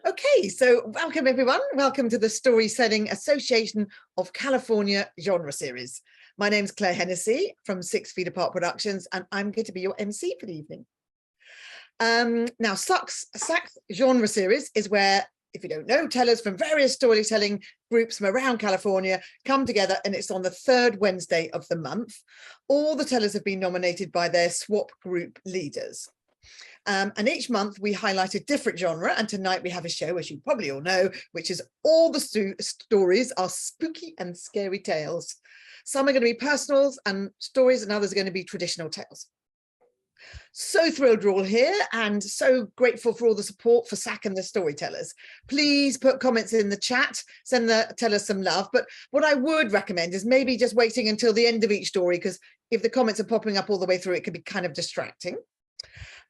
Okay, so welcome everyone. Welcome to the Storytelling Association of California genre series. My name's Claire Hennessy from 6 Feet Apart Productions, and I'm going to be your MC for the evening. Now, SAC's genre series is where, if you don't know, tellers from various storytelling groups from around California come together, and it's on the third Wednesday of the month. All the tellers have been nominated by their SWAP group leaders. And each month we highlight a different genre, and tonight we have a show, as you probably all know, which is all the stories are spooky and scary tales. Some are going to be personals and stories, and others are going to be traditional tales. So thrilled you're all here, and so grateful for all the support for SAC and the storytellers. Please put comments in the chat, tell us some love. But what I would recommend is maybe just waiting until the end of each story, because if the comments are popping up all the way through, it can be kind of distracting.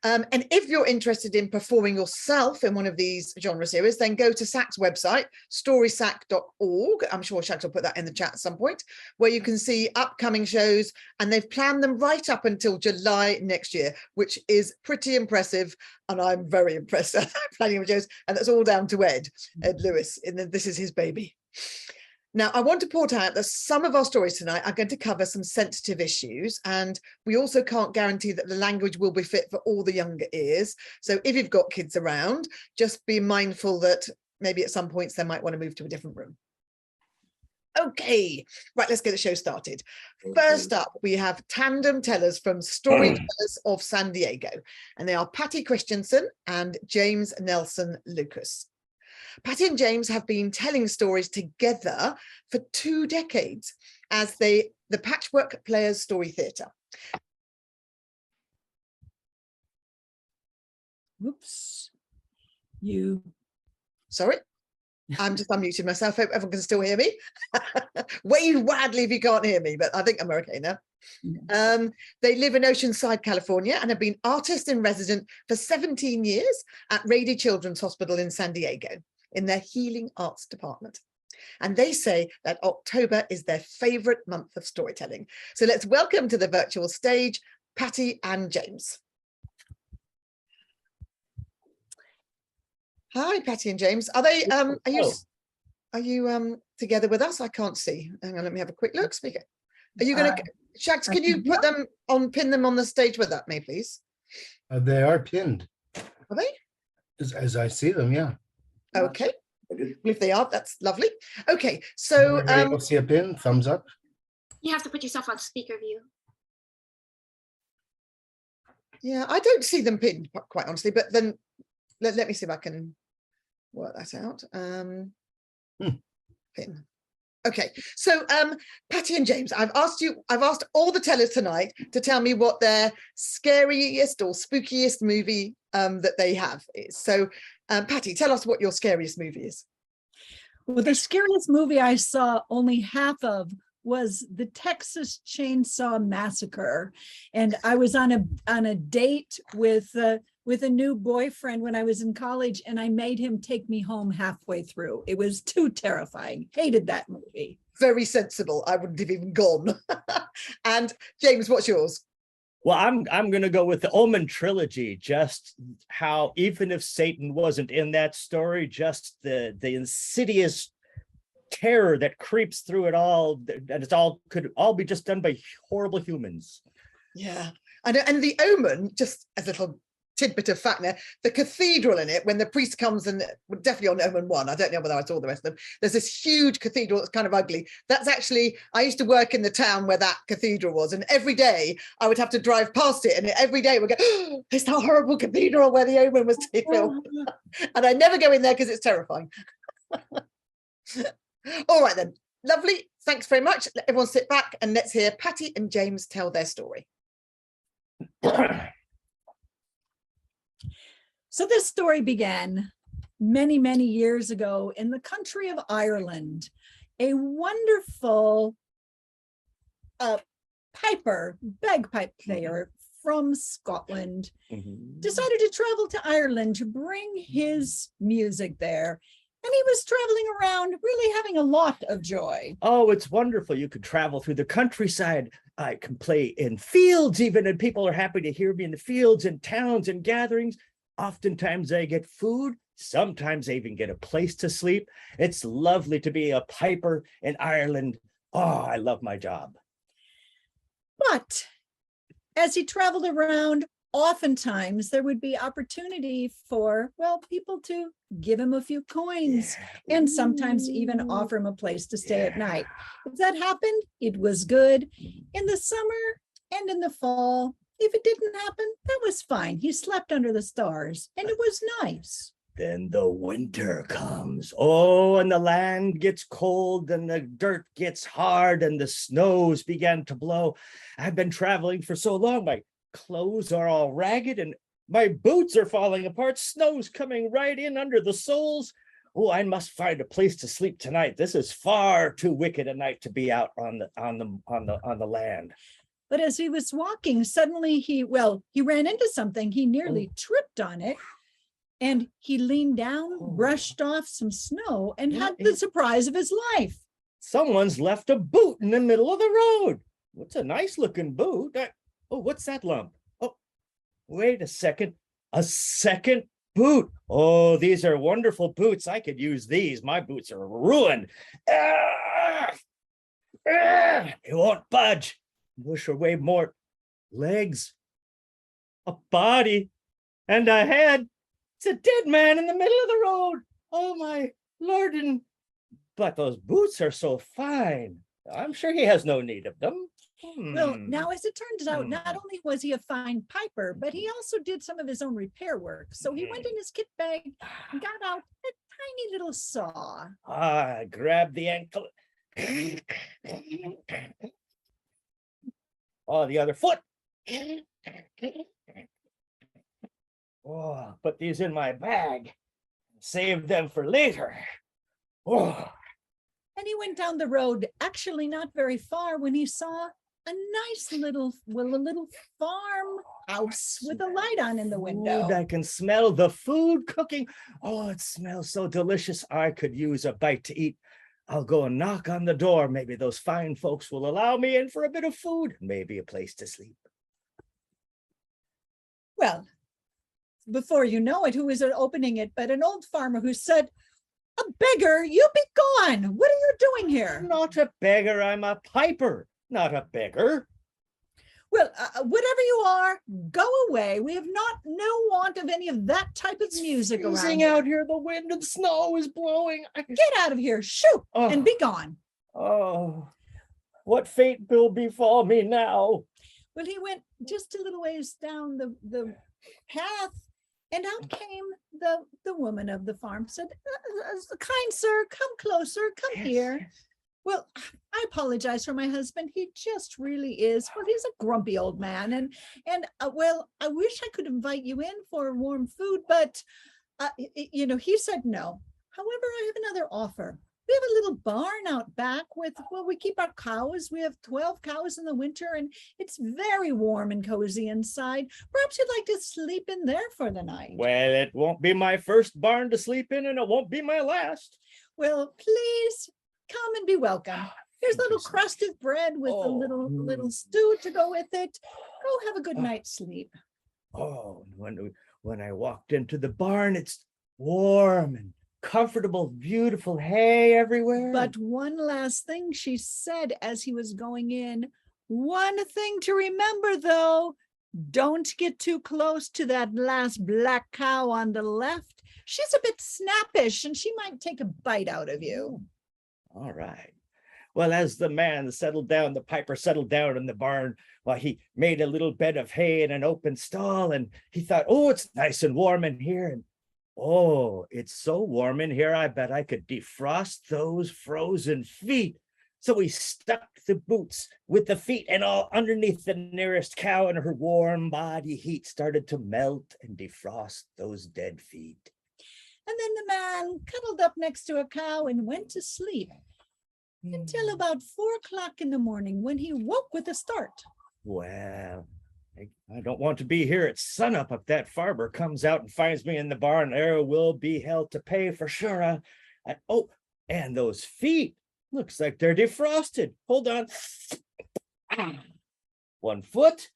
And if you're interested in performing yourself in one of these genre series, then go to SAC's website, storysac.org. I'm sure Shaq will put that in the chat at some point, where you can see upcoming shows, and they've planned them right up until July next year, which is pretty impressive. And I'm very impressed at planning of shows, and that's all down to Ed Lewis, and this is his baby. Now, I want to point out that some of our stories tonight are going to cover some sensitive issues, and we also can't guarantee that the language will be fit for all the younger ears. So if you've got kids around, just be mindful that maybe at some points they might want to move to a different room. Okay, right, let's get the show started. First up, we have tandem tellers from Storytellers of San Diego, and they are Patty Christensen and James Nelson Lucas. Patty and James have been telling stories together for 2 decades as the Patchwork Players Story Theatre. Oops. Sorry, I'm just unmuted myself. Hope everyone can still hear me. Wave wildly if you can't hear me, but I think I'm okay now. Yes. They live in Oceanside, California, and have been artist in resident for 17 years at Rady Children's Hospital in San Diego, in their healing arts department. And they say that October is their favorite month of storytelling. So let's welcome to the virtual stage, Patty and James. Hi, Patty and James. Are they, are you together with us? I can't see. Hang on, let me have a quick look. Speak it. Are you going to, Shax, can you put them on, pin them on the stage with that, me, please? They are pinned. Are they? As I see them, yeah. Okay, if they are, that's lovely. Okay, so see a pin, thumbs up. You have to put yourself on speaker view. Yeah, I don't see them pinned, quite honestly, but then let me see if I can work that out. Pin. Okay, so Patty and James, I've asked all the tellers tonight to tell me what their scariest or spookiest movie that they have is. So Patty, tell us what your scariest movie is. Well, the scariest movie I saw only half of was the Texas Chainsaw Massacre, and I was on a date with a new boyfriend when I was in college, and I made him take me home halfway through. It was too terrifying. Hated that movie. Very sensible. I wouldn't have even gone. And James, what's yours? Well, I'm going to go with the Omen trilogy. Just how, even if Satan wasn't in that story, just the insidious terror that creeps through it all, and could all be just done by horrible humans. Yeah, and the Omen, just as a little tidbit of fact there, the cathedral in it, when the priest comes, and definitely on Omen 1, I don't know whether I saw the rest of them, there's this huge cathedral that's kind of ugly. That's actually, I used to work in the town where that cathedral was, and every day I would have to drive past it, and every day we'd go, oh, it's that horrible cathedral where the Omen was filmed. And I never go in there because it's terrifying. All right then, lovely, thanks very much. Let everyone sit back and let's hear Patty and James tell their story. So this story began many, many years ago in the country of Ireland. A wonderful bagpipe player from Scotland decided to travel to Ireland to bring his music there. And he was traveling around, really having a lot of joy. Oh, it's wonderful. You could travel through the countryside. I can play in fields even, and people are happy to hear me in the fields and towns and gatherings. Oftentimes I get food. Sometimes I even get a place to sleep. It's lovely to be a piper in Ireland. Oh, I love my job. But as he traveled around, oftentimes there would be opportunity for, well, people to give him a few coins and sometimes even offer him a place to stay at night. If that happened, it was good. In the summer and in the fall, if it didn't happen, that was fine. He slept under the stars and it was nice. Then the winter comes. Oh, and the land gets cold and the dirt gets hard and the snows began to blow. I've been traveling for so long, my clothes are all ragged and my boots are falling apart. Snow's coming right in under the soles. Oh, I must find a place to sleep tonight. This is far too wicked a night to be out on the land. But as he was walking, suddenly he ran into something. He nearly tripped on it. And he leaned down, brushed off some snow, and had the surprise of his life. Someone's left a boot in the middle of the road. What's a nice looking boot? Oh, what's that lump? Oh, wait a second. A second boot. Oh, these are wonderful boots. I could use these. My boots are ruined. It won't budge. Wish there were more legs, a body, and a head. It's a dead man in the middle of the road. Oh my Lord. But those boots are so fine. I'm sure he has no need of them. Well, now as it turns out, not only was he a fine piper, but he also did some of his own repair work. So he went in his kit bag and got out a tiny little saw. Grab the ankle. Oh, the other foot. Oh, put these in my bag. Save them for later. Oh. And he went down the road, actually not very far, when he saw a nice little farmhouse with a light on in the window. I can smell the food cooking. Oh, it smells so delicious. I could use a bite to eat. I'll go and knock on the door. Maybe those fine folks will allow me in for a bit of food, maybe a place to sleep. Well, before you know it, who was opening it but an old farmer who said, "A beggar, you be gone. What are you doing here?" Not a beggar, I'm a piper, not a beggar. Well, whatever you are, go away. We have no want of any of that type of music around Freezing here. out here, the wind and snow is blowing. Get out of here, shoot, and be gone. Oh, what fate will befall me now? Well, he went just a little ways down the path, and out came the woman of the farm, said, "Kind sir, come closer, come here." Well, I apologize for my husband. He just really is. Well, he's a grumpy old man. And well, I wish I could invite you in for warm food, but, he said no. However, I have another offer. We have a little barn out back we keep our cows. We have 12 cows in the winter, and it's very warm and cozy inside. Perhaps you'd like to sleep in there for the night. Well, it won't be my first barn to sleep in, and it won't be my last. Well, please come and be welcome. Here's a little crust of bread with a little stew to go with it. Go have a good night's sleep. Oh, when I walked into the barn, it's warm and comfortable, beautiful hay everywhere. But one last thing she said as he was going in. One thing to remember, though, don't get too close to that last black cow on the left. She's a bit snappish and she might take a bite out of you. All right. Well, as the man settled down, the piper settled down in the barn, while he made a little bed of hay in an open stall, and he thought, oh, it's nice and warm in here. And oh, it's so warm in here, I bet I could defrost those frozen feet. So he stuck the boots with the feet and all underneath the nearest cow, and her warm body heat started to melt and defrost those dead feet. And then the man cuddled up next to a cow and went to sleep until about 4 o'clock in the morning, when he woke with a start. Well, I don't want to be here at sunup. If that farmer comes out and finds me in the barn, there will be hell to pay for sure. And those feet, looks like they're defrosted. Hold on. 1 foot,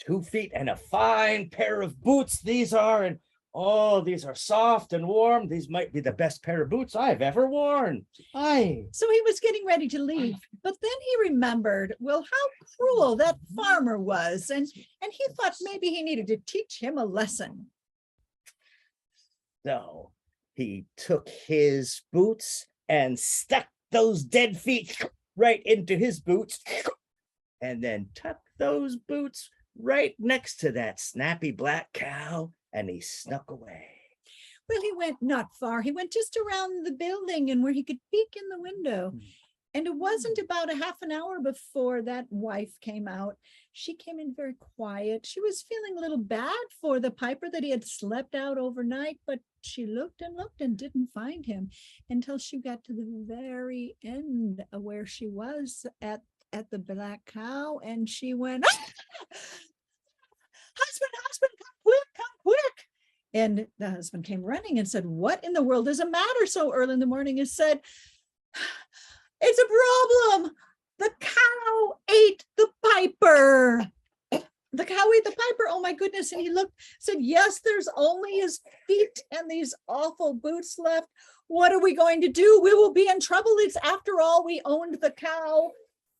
2 feet and a fine pair of boots these are, and oh, these are soft and warm. These might be the best pair of boots I've ever worn. Aye. So he was getting ready to leave, but then he remembered, well, how cruel that farmer was. And he thought maybe he needed to teach him a lesson. So he took his boots and stuck those dead feet right into his boots, and then tucked those boots right next to that snappy black cow, and he snuck away. Well, he went not far. He went just around the building and where he could peek in the window. And it wasn't about a half an hour before that wife came out. She came in very quiet. She was feeling a little bad for the piper that he had slept out overnight, but she looked and didn't find him until she got to the very end of where she was at the black cow. And she went, ah! Husband, come quick. And the husband came running and said, what in the world is the matter so early in the morning? And said, it's a problem. The cow ate the piper. The cow ate the piper. Oh my goodness. And he looked, said, yes, there's only his feet and these awful boots left. What are we going to do? We will be in trouble. It's after all, we owned the cow.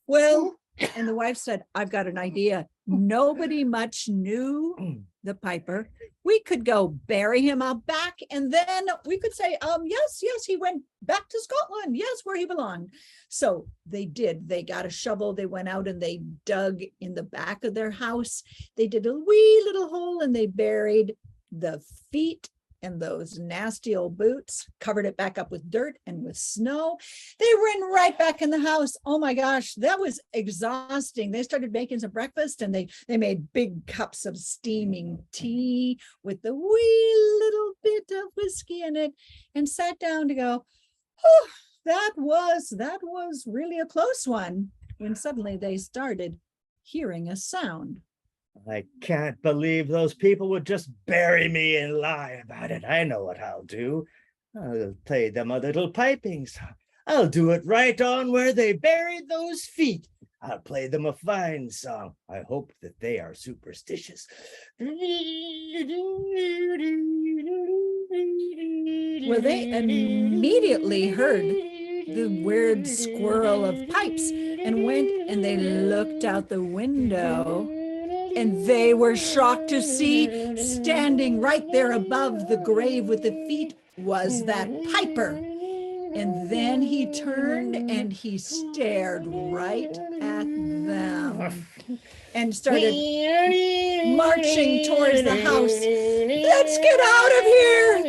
Well, and the wife said, I've got an idea. Nobody much knew the piper. We could go bury him out back, and then we could say, yes, he went back to Scotland. Yes, where he belonged. So they did. They got a shovel. They went out and they dug in the back of their house. They did a wee little hole and they buried the feet and those nasty old boots, covered it back up with dirt and with snow. They ran right back in the house. Oh my gosh, that was exhausting. They started making some breakfast and they made big cups of steaming tea with the wee little bit of whiskey in it and sat down to go, oh, that was really a close one. When suddenly they started hearing a sound. I can't believe those people would just bury me and lie about it. I know what I'll do. I'll play them a little piping song. I'll do it right on where they buried those feet. I'll play them a fine song. I hope that they are superstitious. Well, they immediately heard the weird squirrel of pipes and went and they looked out the window. And they were shocked to see standing right there above the grave with the feet was that piper. And then he turned and he stared right at them and started marching towards the house. Let's get out of here.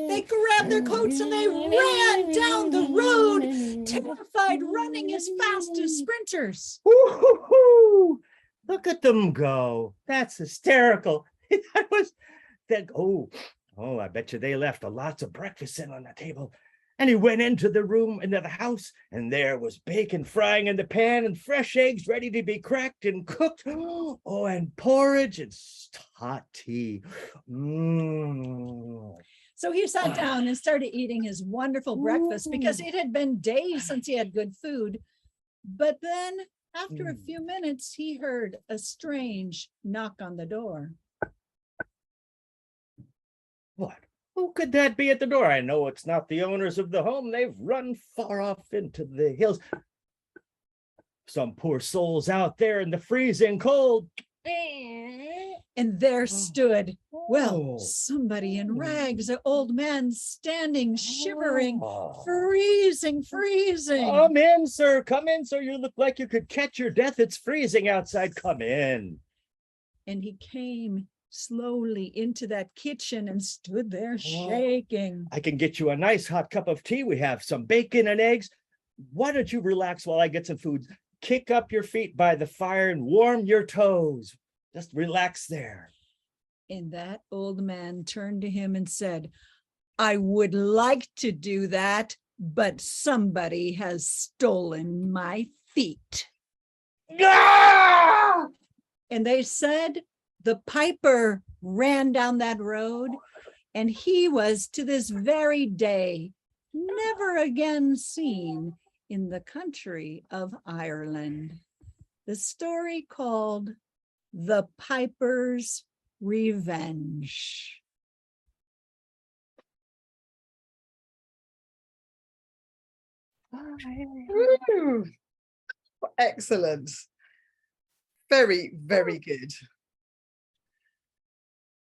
They grabbed their coats and they ran down the road, terrified, running as fast as sprinters. Woo-hoo-hoo! Look at them go. That's hysterical. That was that. Oh, I bet you they left lots of breakfast in on the table. And he went into the house, and there was bacon frying in the pan and fresh eggs ready to be cracked and cooked. Oh, and porridge and hot tea. So he sat down and started eating his wonderful breakfast because it had been days since he had good food. But then after a few minutes, he heard a strange knock on the door. What? Who could that be at the door? I know it's not the owners of the home. They've run far off into the hills. Some poor souls out there in the freezing cold. And there stood, well, somebody in rags, an old man standing, shivering, freezing. Come in, sir. Come in, sir. You look like you could catch your death. It's freezing outside. Come in. And he came slowly into that kitchen and stood there shaking. I can get you a nice hot cup of tea. We have some bacon and eggs. Why don't you relax while I get some food? Kick up your feet by the fire and warm your toes. Just relax there. And that old man turned to him and said, I would like to do that, but somebody has stolen my feet. Ah! And they said the piper ran down that road, and he was to this very day never again seen in the country of Ireland. The story called The Piper's Revenge. Woo! Excellent. Very, very good.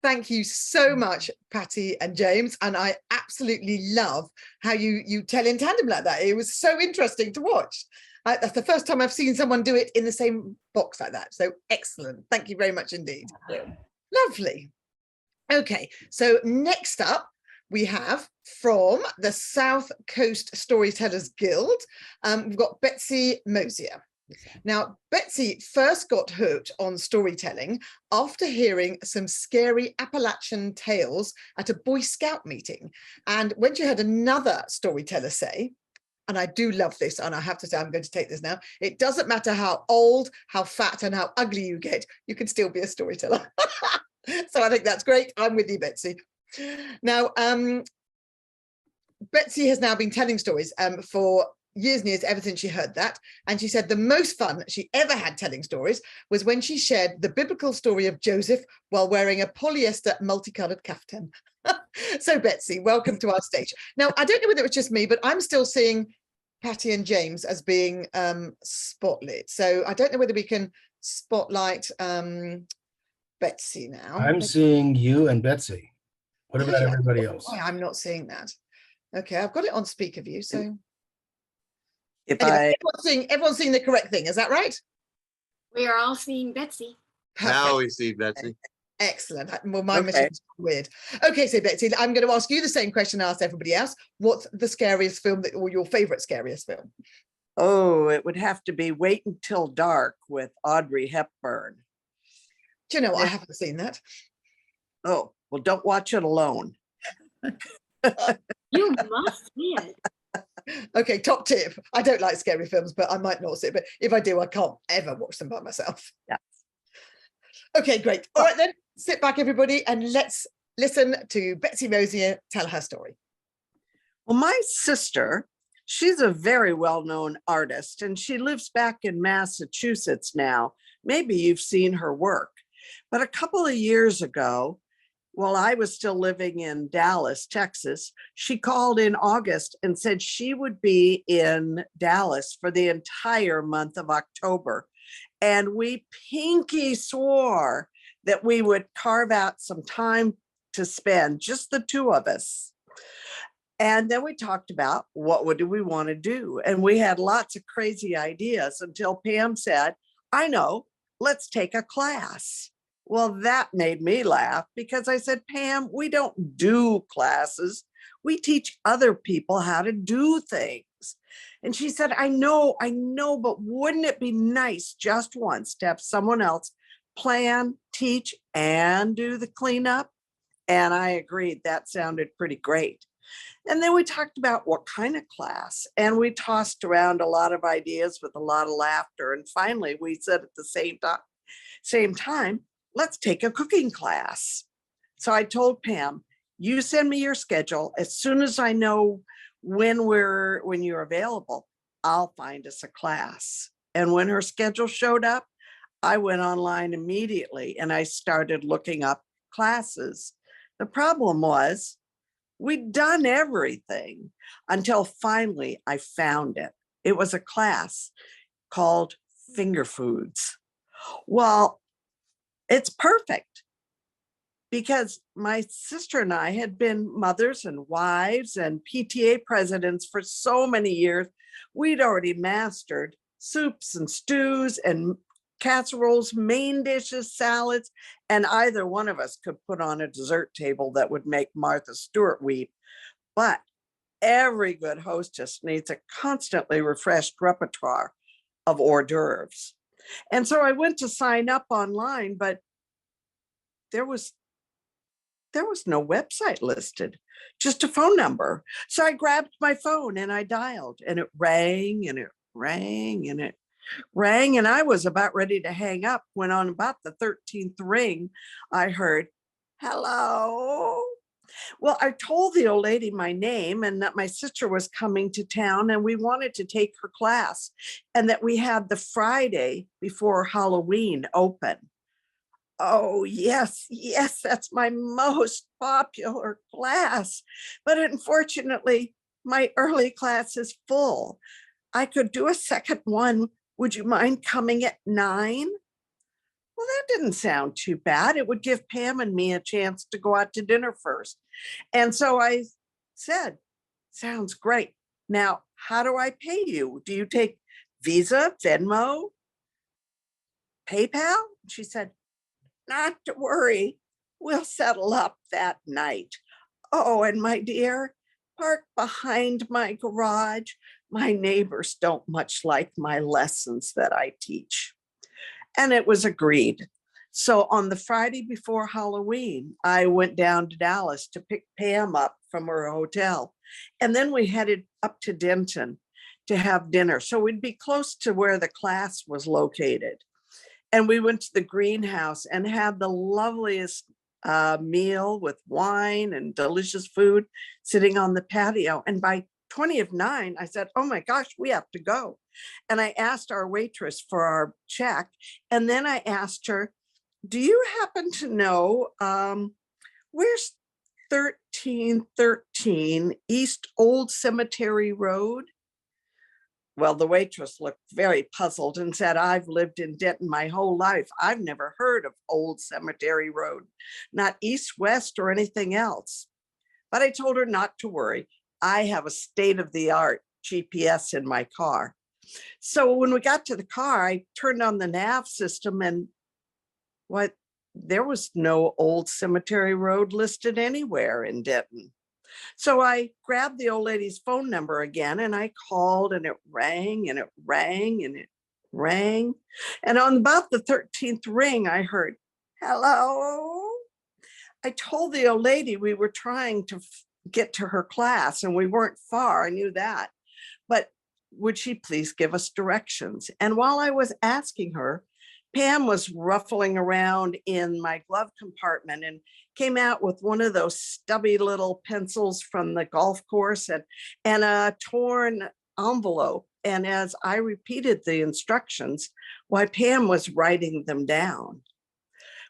Thank you so much, Patty and James. And I absolutely love how you tell in tandem like that. It was so interesting to watch. That's the first time I've seen someone do it in the same box like that. So excellent. Thank you very much indeed. Lovely. Okay, so next up, we have from the South Coast Storytellers Guild, we've got Betsy Mosier. Now, Betsy first got hooked on storytelling after hearing some scary Appalachian tales at a Boy Scout meeting. And when she heard another storyteller say, and I do love this, and I have to say, I'm going to take this now, it doesn't matter how old, how fat, and how ugly you get, you can still be a storyteller. So I think that's great. I'm with you, Betsy. Now, Betsy has now been telling stories for years and years, ever since she heard that. And she said the most fun she ever had telling stories was when she shared the biblical story of Joseph while wearing a polyester multicolored kaftan. So Betsy, welcome to our stage. Now, I don't know whether it was just me, but I'm still seeing Patty and James as being spotlit. So I don't know whether we can spotlight Betsy now. I'm seeing you and Betsy. What about Yeah. everybody else? Why I'm not seeing that. Okay, I've got it on speaker view. So If anyway, everyone's seeing the correct thing. Is that right? We are all seeing Betsy. Now Perfect. we see Betsy. Excellent. Well, my Okay. machine's weird. Okay, so Betsy, I'm going to ask you the same question I asked everybody else. What's the scariest film that, or your favorite scariest film? Oh, it would have to be Wait Until Dark with Audrey Hepburn. Do you know what? I Yeah. haven't seen that. Oh, well, don't watch it alone. You must see it. Okay, top tip. I don't like scary films, but I might not see it. But if I do, I can't ever watch them by myself. Yeah. Okay, great. All right, then sit back, everybody, and let's listen to Betsy Mosier tell her story. Well, my sister, she's a very well-known artist, and she lives back in Massachusetts now. Maybe you've seen her work. But a couple of years ago, while I was still living in Dallas, Texas, she called in August and said she would be in Dallas for the entire month of October. And we pinky swore that we would carve out some time to spend, just the two of us. And then we talked about what would we want to do. And we had lots of crazy ideas until Pam said, I know, let's take a class. Well, that made me laugh because I said, Pam, we don't do classes. We teach other people how to do things. And she said, I know, but wouldn't it be nice just once to have someone else plan, teach, and do the cleanup? And I agreed, that sounded pretty great. And then we talked about what kind of class, and we tossed around a lot of ideas with a lot of laughter. And finally, we said at the same time, let's take a cooking class. So I told Pam, you send me your schedule. As soon as I know when you're available, I'll find us a class. And when her schedule showed up, I went online immediately and I started looking up classes. The problem was we'd done everything until finally I found it. It was a class called Finger Foods. Well, it's perfect because my sister and I had been mothers and wives and PTA presidents for so many years. We'd already mastered soups and stews and casseroles, main dishes, salads, and either one of us could put on a dessert table that would make Martha Stewart weep. But every good hostess needs a constantly refreshed repertoire of hors d'oeuvres. And so I went to sign up online, but there was no website listed, just a phone number. So I grabbed my phone and I dialed, and it rang and it rang and it rang, and I was about ready to hang up when on about the 13th ring, I heard, hello. Well, I told the old lady my name and that my sister was coming to town and we wanted to take her class and that we had the Friday before Halloween open. Oh, yes, yes, that's my most popular class. But unfortunately, my early class is full. I could do a second one. Would you mind coming at 9? Well, that didn't sound too bad. It would give Pam and me a chance to go out to dinner first. And so I said, sounds great. Now, how do I pay you? Do you take Visa, Venmo, PayPal? She said, not to worry. We'll settle up that night. Oh, and my dear, park behind my garage. My neighbors don't much like my lessons that I teach. And it was agreed. So on the Friday before Halloween, I went down to Dallas to pick Pam up from her hotel. And then we headed up to Denton to have dinner. So we'd be close to where the class was located. And we went to the greenhouse and had the loveliest meal with wine and delicious food sitting on the patio. And by 20 of 9, I said, oh my gosh, we have to go. And I asked our waitress for our check. And then I asked her, do you happen to know where's 1313 East Old Cemetery Road? Well, the waitress looked very puzzled and said, I've lived in Denton my whole life. I've never heard of Old Cemetery Road, not east, west, or anything else. But I told her not to worry. I have a state-of-the-art GPS in my car. So when we got to the car, I turned on the nav system and there was no Old Cemetery Road listed anywhere in Denton. So I grabbed the old lady's phone number again and I called, and it rang and it rang and it rang. And on about the 13th ring, I heard, hello. I told the old lady we were trying to get to her class and we weren't far. I knew that. But would she please give us directions? And while I was asking her, Pam was ruffling around in my glove compartment and came out with one of those stubby little pencils from the golf course and a torn envelope. And as I repeated the instructions, why Pam was writing them down.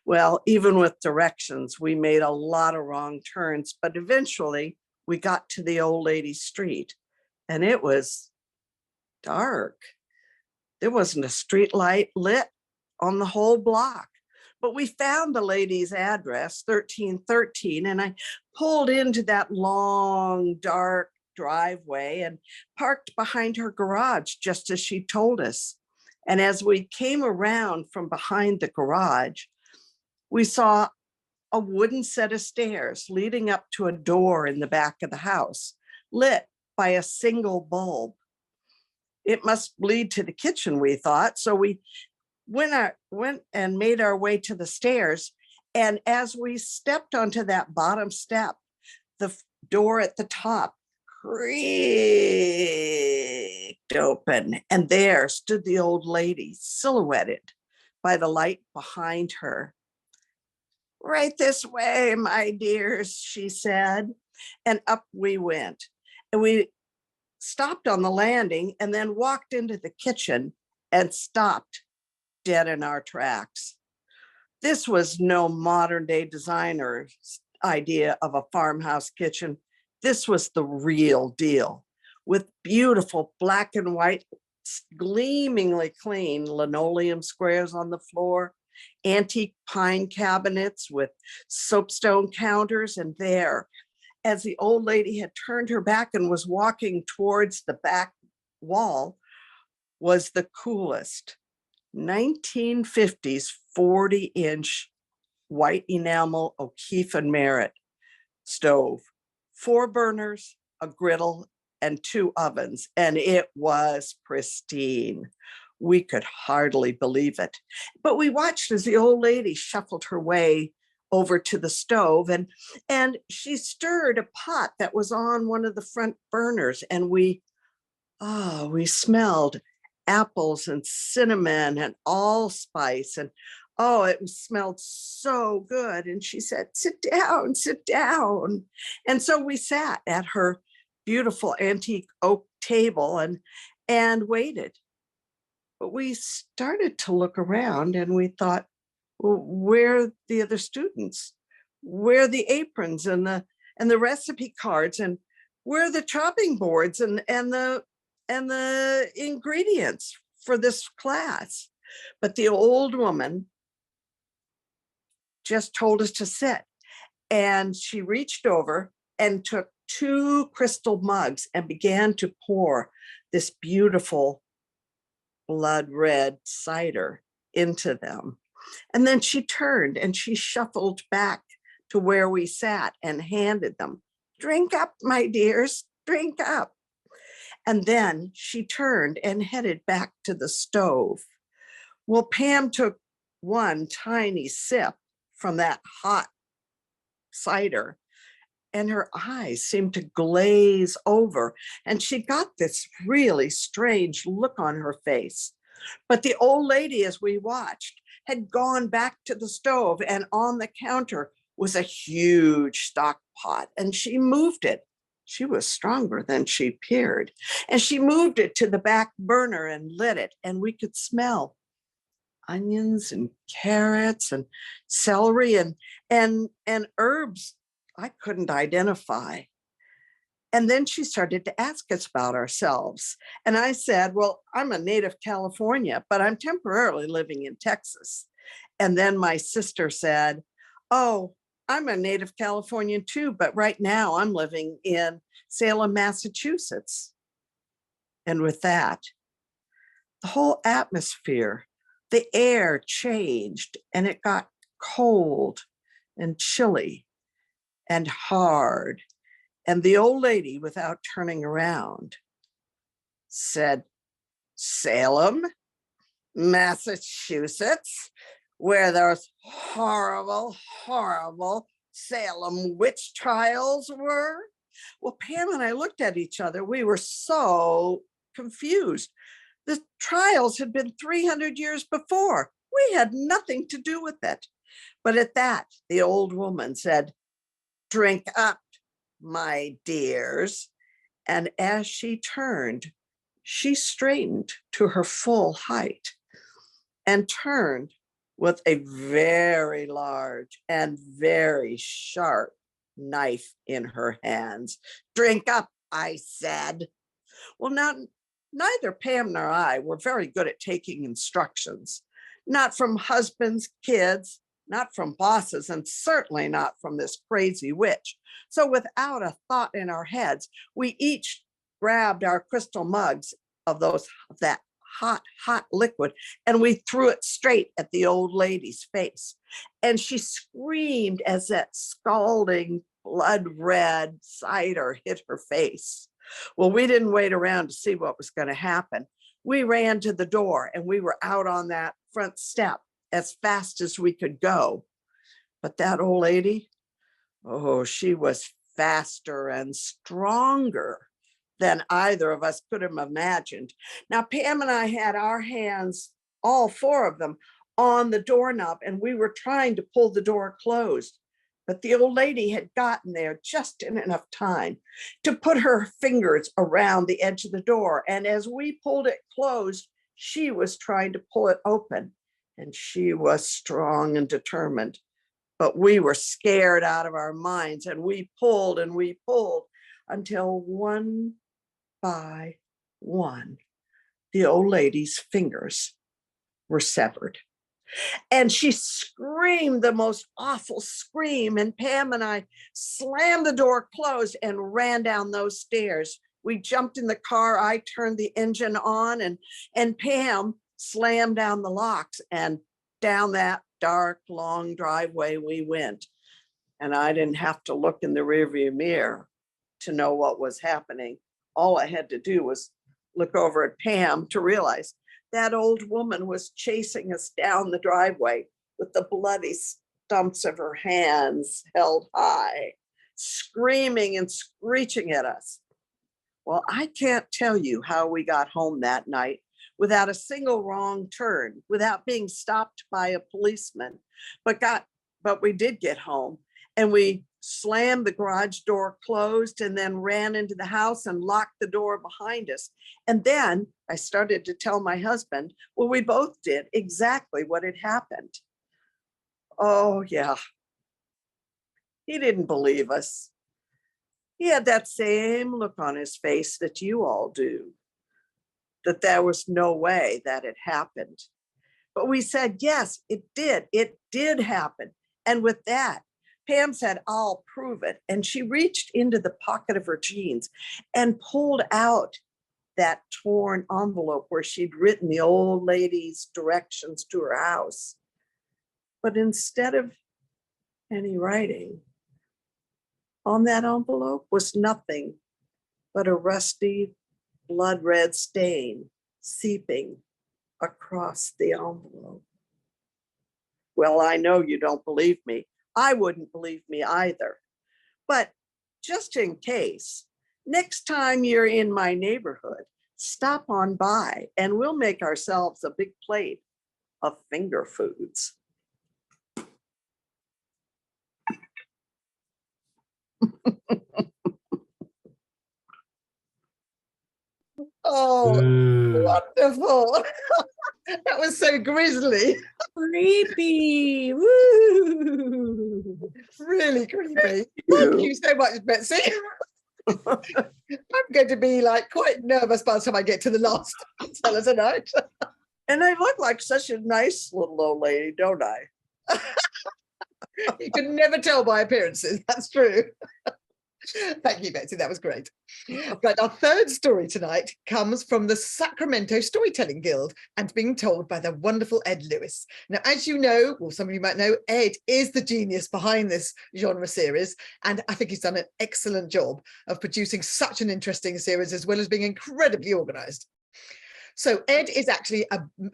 Well, even with directions, we made a lot of wrong turns, but eventually we got to the old lady's street and it was dark. There wasn't a street light lit on the whole block. But we found the lady's address, 1313, and I pulled into that long, dark driveway and parked behind her garage, just as she told us. And as we came around from behind the garage, we saw a wooden set of stairs leading up to a door in the back of the house, lit by a single bulb. It must lead to the kitchen, we thought. So we went and made our way to the stairs. And as we stepped onto that bottom step, the door at the top creaked open. And there stood the old lady, silhouetted by the light behind her. Right this way, my dears, she said. And up we went. And we stopped on the landing and then walked into the kitchen and stopped dead in our tracks. This was no modern day designer's idea of a farmhouse kitchen. This was the real deal, with beautiful black and white, gleamingly clean linoleum squares on the floor, antique pine cabinets with soapstone counters. And there, as the old lady had turned her back and was walking towards the back wall, was the coolest 1950s 40-inch white enamel O'Keefe and Merritt stove, 4 burners, a griddle, and 2 ovens, and it was pristine. We could hardly believe it. But we watched as the old lady shuffled her way over to the stove and she stirred a pot that was on one of the front burners, and we smelled apples and cinnamon and allspice, and it smelled so good. And she said, sit down, sit down. And so we sat at her beautiful antique oak table and waited. But we started to look around and we thought, Well, where are the other students? Where are the aprons and the recipe cards, and where are the chopping boards and the ingredients for this class? But the old woman just told us to sit, and she reached over and took 2 crystal mugs and began to pour this beautiful blood red cider into them. And then she turned and she shuffled back to where we sat and handed them, "Drink up, my dears, drink up." And then she turned and headed back to the stove. Well, Pam took one tiny sip from that hot cider, and her eyes seemed to glaze over, and she got this really strange look on her face. But the old lady, as we watched, had gone back to the stove, and on the counter was a huge stock pot, and she moved it. She was stronger than she appeared, and she moved it to the back burner and lit it, and we could smell onions and carrots and celery and herbs I couldn't identify. And then she started to ask us about ourselves. And I said, "Well, I'm a native California, but I'm temporarily living in Texas." And then my sister said, "Oh, I'm a native Californian too, but right now I'm living in Salem, Massachusetts." And with that, the whole atmosphere, the air changed, and it got cold and chilly and hard. And the old lady, without turning around, said, "Salem, Massachusetts, where those horrible, horrible Salem witch trials were?" Well, Pam and I looked at each other. We were so confused. The trials had been 300 years before. We had nothing to do with it. But at that, the old woman said, "Drink up, my dears." And as she turned, she straightened to her full height and turned with a very large and very sharp knife in her hands. "Drink up," I said. Well, neither Pam nor I were very good at taking instructions, not from husbands, kids, not from bosses, and certainly not from this crazy witch. So without a thought in our heads, we each grabbed our crystal mugs of that hot liquid, and we threw it straight at the old lady's face. And she screamed as that scalding blood red cider hit her face. Well, we didn't wait around to see what was going to happen. We ran to the door, and we were out on that front step as fast as we could go. But that old lady, oh, she was faster and stronger than either of us could have imagined. Now, Pam and I had our hands, all 4 of them, on the doorknob, and we were trying to pull the door closed. But the old lady had gotten there just in enough time to put her fingers around the edge of the door. And as we pulled it closed, she was trying to pull it open. And she was strong and determined. But we were scared out of our minds, and we pulled until one by one, the old lady's fingers were severed. And she screamed the most awful scream, and Pam and I slammed the door closed and ran down those stairs. We jumped in the car. I turned the engine on, and Pam slammed down the locks, and down that dark, long driveway we went. And I didn't have to look in the rearview mirror to know what was happening. All I had to do was look over at Pam to realize that old woman was chasing us down the driveway with the bloody stumps of her hands held high, screaming and screeching at us. Well, I can't tell you how we got home that night without a single wrong turn, without being stopped by a policeman, but we did get home, and we slammed the garage door closed and then ran into the house and locked the door behind us. And then I started to tell my husband, well, we both did exactly what had happened. Oh, yeah. He didn't believe us. He had that same look on his face that you all do, that there was no way that it happened. But we said, yes, it did. It did happen. And with that, Pam said, I'll prove it. And she reached into the pocket of her jeans and pulled out that torn envelope where she'd written the old lady's directions to her house. But instead of any writing, on that envelope was nothing but a rusty blood red stain seeping across the envelope. Well, I know you don't believe me. I wouldn't believe me either. But just in case, next time you're in my neighborhood, stop on by and we'll make ourselves a big plate of finger foods. Oh, Ooh. wonderful. That was so grisly. Creepy. Woo. Really creepy. Thank you so much, Betsy. I'm going to be like quite nervous by the time I get to the last teller tonight. And I look like such a nice little old lady, don't I? You can never tell by appearances. That's true. Thank you, Betsy. That was great. Right, our third story tonight comes from the Sacramento Storytelling Guild and being told by the wonderful Ed Lewis. Now, as you know, or some of you might know, Ed is the genius behind this genre series, and I think he's done an excellent job of producing such an interesting series as well as being incredibly organized. So Ed is actually,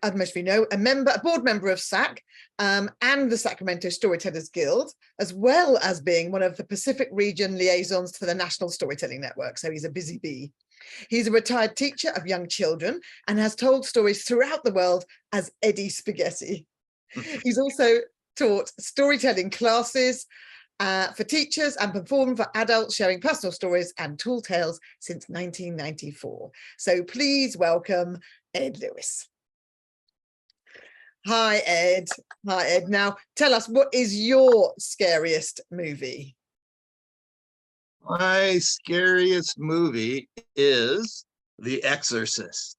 as most of you know, a board member of SAC and the Sacramento Storytellers Guild, as well as being one of the Pacific region liaisons to the National Storytelling Network. So he's a busy bee. He's a retired teacher of young children and has told stories throughout the world as Eddie Spaghetti. He's also taught storytelling classes for teachers and performed for adults, sharing personal stories and tall tales since 1994. So please welcome Ed Lewis. Hi, Ed. Hi, Ed. Now, tell us, what is your scariest movie? My scariest movie is The Exorcist.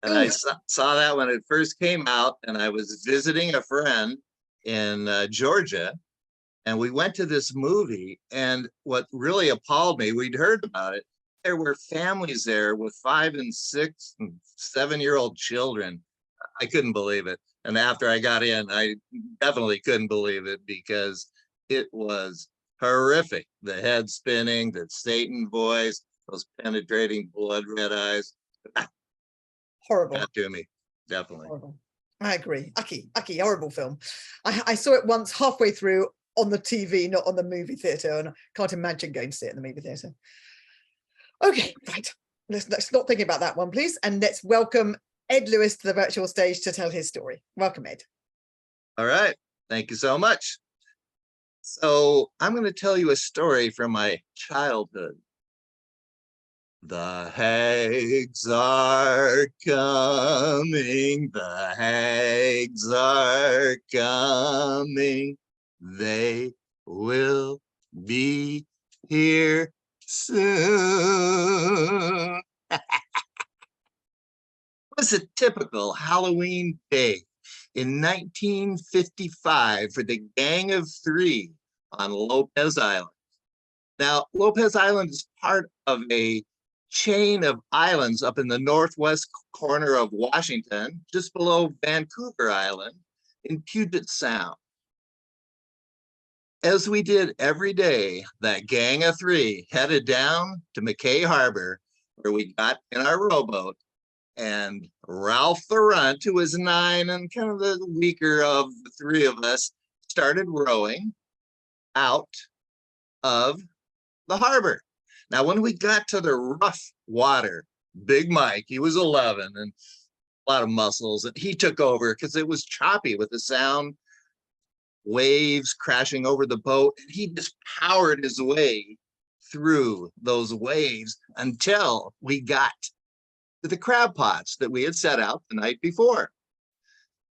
And I saw that when it first came out, and I was visiting a friend in Georgia. And we went to this movie, and what really appalled me, we'd heard about it, there were families there with 5 and 6 and 7-year-old children. I couldn't believe it. And after I got in, I definitely couldn't believe it because it was horrific. The head spinning, the Satan voice, those penetrating blood red eyes. Horrible. Got to me, definitely. Horrible. I agree. Ucky, horrible film. I saw it once halfway through on the TV, not on the movie theatre, and I can't imagine going to see it in the movie theatre. Okay, right. Let's stop thinking about that one, please, and let's welcome Ed Lewis to the virtual stage to tell his story. Welcome, Ed. All right. Thank you so much. So I'm going to tell you a story from my childhood. The hags are coming. The hags are coming. They will be here soon. It was a typical Halloween day in 1955 for the Gang of Three on Lopez Island. Now, Lopez Island is part of a chain of islands up in the northwest corner of Washington, just below Vancouver Island in Puget Sound. As we did every day, that Gang of Three headed down to McKay Harbor, where we got in our rowboat, and Ralph the Runt, who was 9 and kind of the weaker of the three of us, started rowing out of the harbor. Now, when we got to the rough water, Big Mike, he was 11 and a lot of muscles, and he took over because it was choppy with the sound, waves crashing over the boat, and he just powered his way through those waves until we got to the crab pots that we had set out the night before.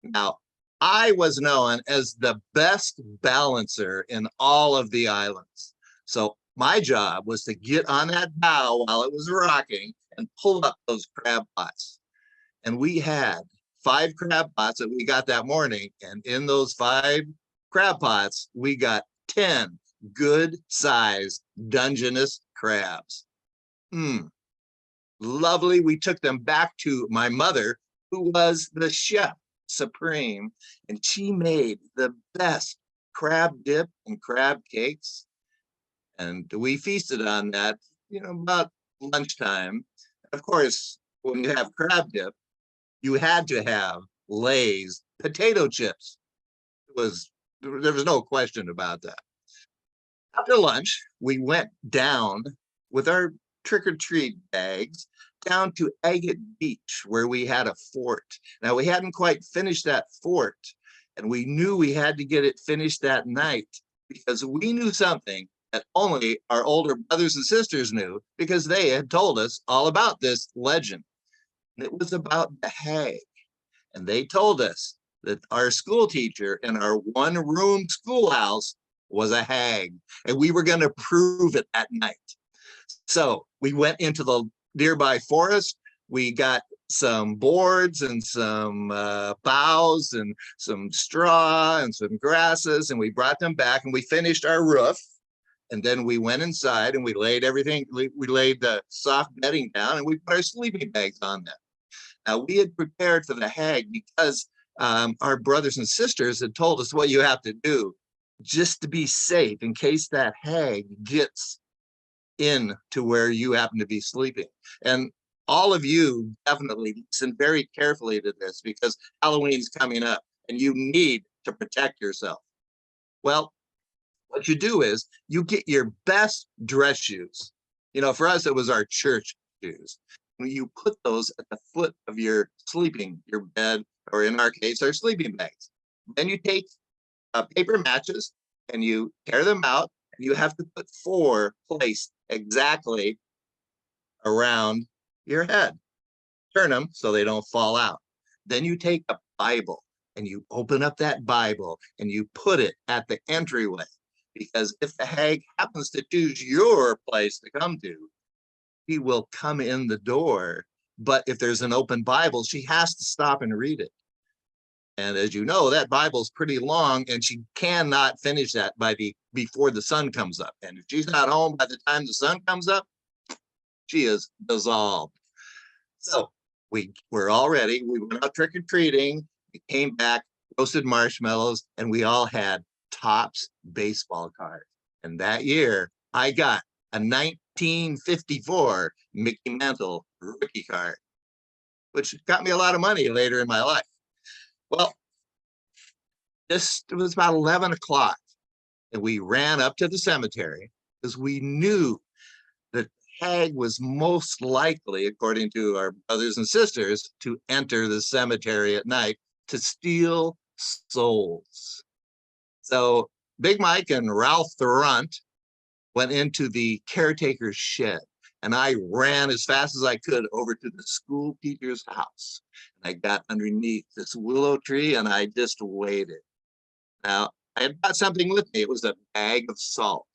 Now, I was known as the best balancer in all of the islands. So my job was to get on that bow while it was rocking and pull up those crab pots. And we had 5 crab pots that we got that morning. And in those 5 crab pots, we got 10 good sized Dungeness crabs. Lovely. We took them back to my mother, who was the chef supreme, and she made the best crab dip and crab cakes. And we feasted on that, about lunchtime. Of course, when you have crab dip, you had to have Lay's potato chips. There was no question about that. After lunch, we went down with our trick-or-treat bags down to Agate Beach, where we had a fort. Now, we hadn't quite finished that fort, and we knew we had to get it finished that night because we knew something that only our older brothers and sisters knew, because they had told us all about this legend. And it was about the hag. And they told us that our school teacher in our one-room schoolhouse was a hag, and we were going to prove it that night. So we went into the nearby forest. We got some boards and some boughs and some straw and some grasses, and we brought them back and we finished our roof. And then we went inside and we laid everything, we laid the soft bedding down and we put our sleeping bags on them. Now, we had prepared for the hag because our brothers and sisters had told us what you have to do just to be safe in case that hag gets in to where you happen to be sleeping. And all of you definitely listen very carefully to this because Halloween's coming up and you need to protect yourself. Well, what you do is you get your best dress shoes. For us, it was our church shoes. You put those at the foot of your bed, or in our case, our sleeping bags. Then you take paper matches and you tear them out. And you have to put 4 placed exactly around your head. Turn them so they don't fall out. Then you take a Bible and you open up that Bible and you put it at the entryway. Because if the hag happens to choose your place to come to, he will come in the door. But if there's an open Bible, she has to stop and read it. And as you know, that Bible's pretty long and she cannot finish that before the sun comes up. And if she's not home by the time the sun comes up, she is dissolved. So we were all ready. We went out trick-or-treating. We came back, roasted marshmallows, and we all had Topps baseball cards. And that year, I got a 1954 Mickey Mantle rookie card, which got me a lot of money later in my life. Well, it was about 11 o'clock, and we ran up to the cemetery because we knew that hag was most likely, according to our brothers and sisters, to enter the cemetery at night to steal souls. So Big Mike and Ralph the Runt went into the caretaker's shed, and I ran as fast as I could over to the school teacher's house. And I got underneath this willow tree and I just waited. Now, I had got something with me. It was a bag of salt.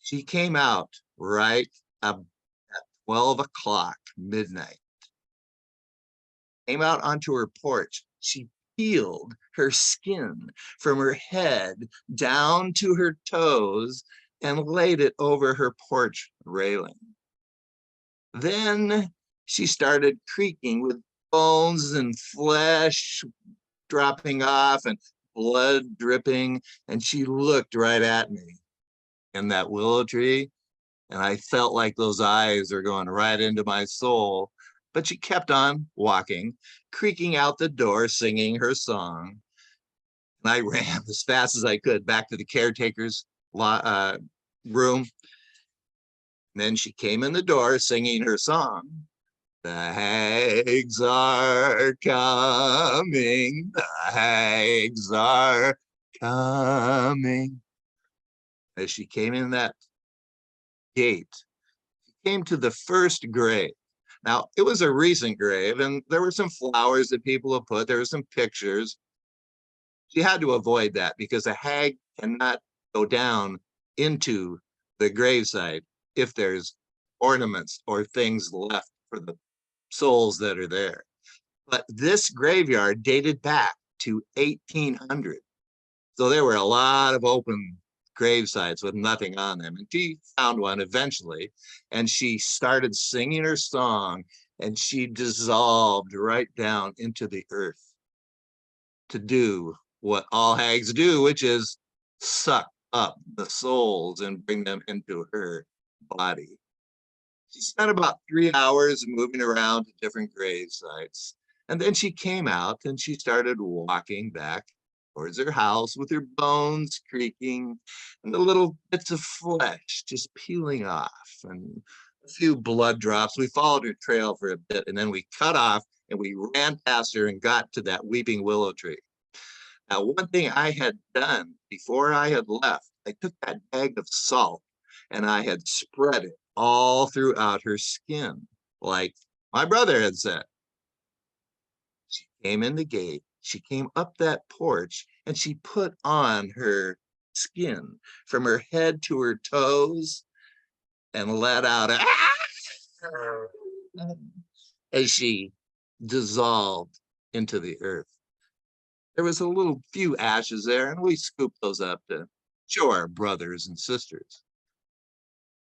She came out right at 12 o'clock midnight. Came out onto her porch. She peeled her skin from her head down to her toes and laid it over her porch railing. Then she started creaking with bones and flesh dropping off and blood dripping, and she looked right at me in that willow tree, and I felt like those eyes are going right into my soul. But she kept on walking, creaking out the door, singing her song. And I ran as fast as I could back to the caretaker's room. And then she came in the door singing her song. The hags are coming, the hags are coming. As she came in that gate, she came to the first grave. Now, it was a recent grave, and there were some flowers that people have put, there were some pictures. She had to avoid that because a hag cannot go down into the gravesite if there's ornaments or things left for the souls that are there. But this graveyard dated back to 1800. So there were a lot of open grave sites with nothing on them. And she found one eventually, and she started singing her song, and she dissolved right down into the earth to do what all hags do, which is suck up the souls and bring them into her body. She spent about 3 hours moving around to different grave sites. And then she came out and she started walking back towards her house with her bones creaking and the little bits of flesh just peeling off and a few blood drops. We followed her trail for a bit and then we cut off and we ran past her and got to that weeping willow tree. Now, one thing I had done before I had left, I took that bag of salt and I had spread it all throughout her skin, like my brother had said. She came in the gate, she came up that porch, and she put on her skin from her head to her toes and let out a as she dissolved into the earth. There was a little few ashes there, and we scooped those up to show our brothers and sisters.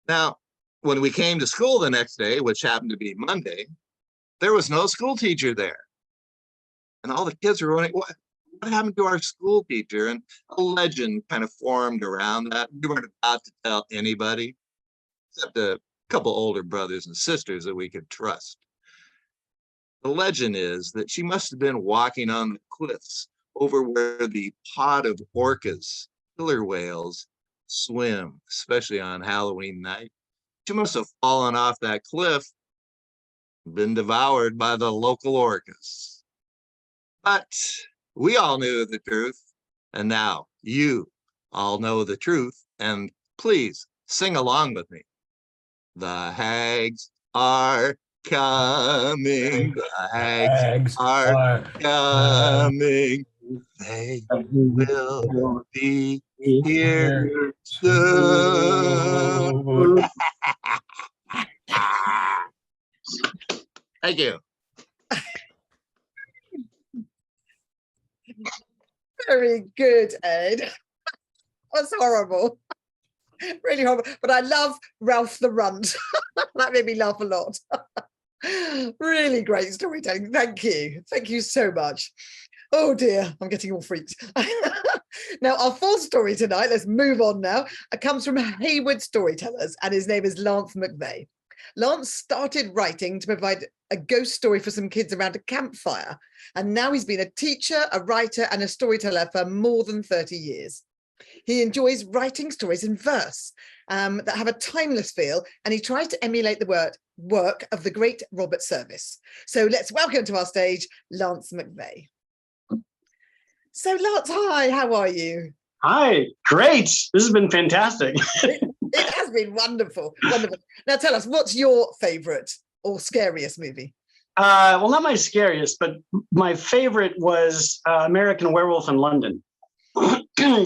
Now, when we came to school the next day, which happened to be Monday, there was no school teacher there. And all the kids were wondering, what happened to our school teacher? And a legend kind of formed around that. We weren't about to tell anybody, except a couple older brothers and sisters that we could trust. The legend is that she must have been walking on the cliffs over where the pod of orcas, killer whales, swim, especially on Halloween night. She must have fallen off that cliff, been devoured by the local orcas. But we all knew the truth, and now you all know the truth, and please sing along with me. The hags are coming, the hags are coming, they will be here soon. Thank you. Very good, Ed. That's horrible. Really horrible. But I love Ralph the Runt. That made me laugh a lot. Really great storytelling. Thank you. Thank you so much. Oh dear, I'm getting all freaked. Now, our fourth story tonight, let's move on now, comes from Hayward Storytellers, and his name is Lance McVeigh. Lance started writing to provide a ghost story for some kids around a campfire, and now he's been a teacher, a writer, and a storyteller for more than 30 years. He enjoys writing stories in verse that have a timeless feel, and he tries to emulate the work of the great Robert Service. So let's welcome to our stage, Lance McVeigh. So Lance, hi, how are you? Hi, great. This has been fantastic. It has been wonderful, wonderful. Now tell us, what's your favorite or scariest movie? Well, not my scariest, but my favorite was American Werewolf in London.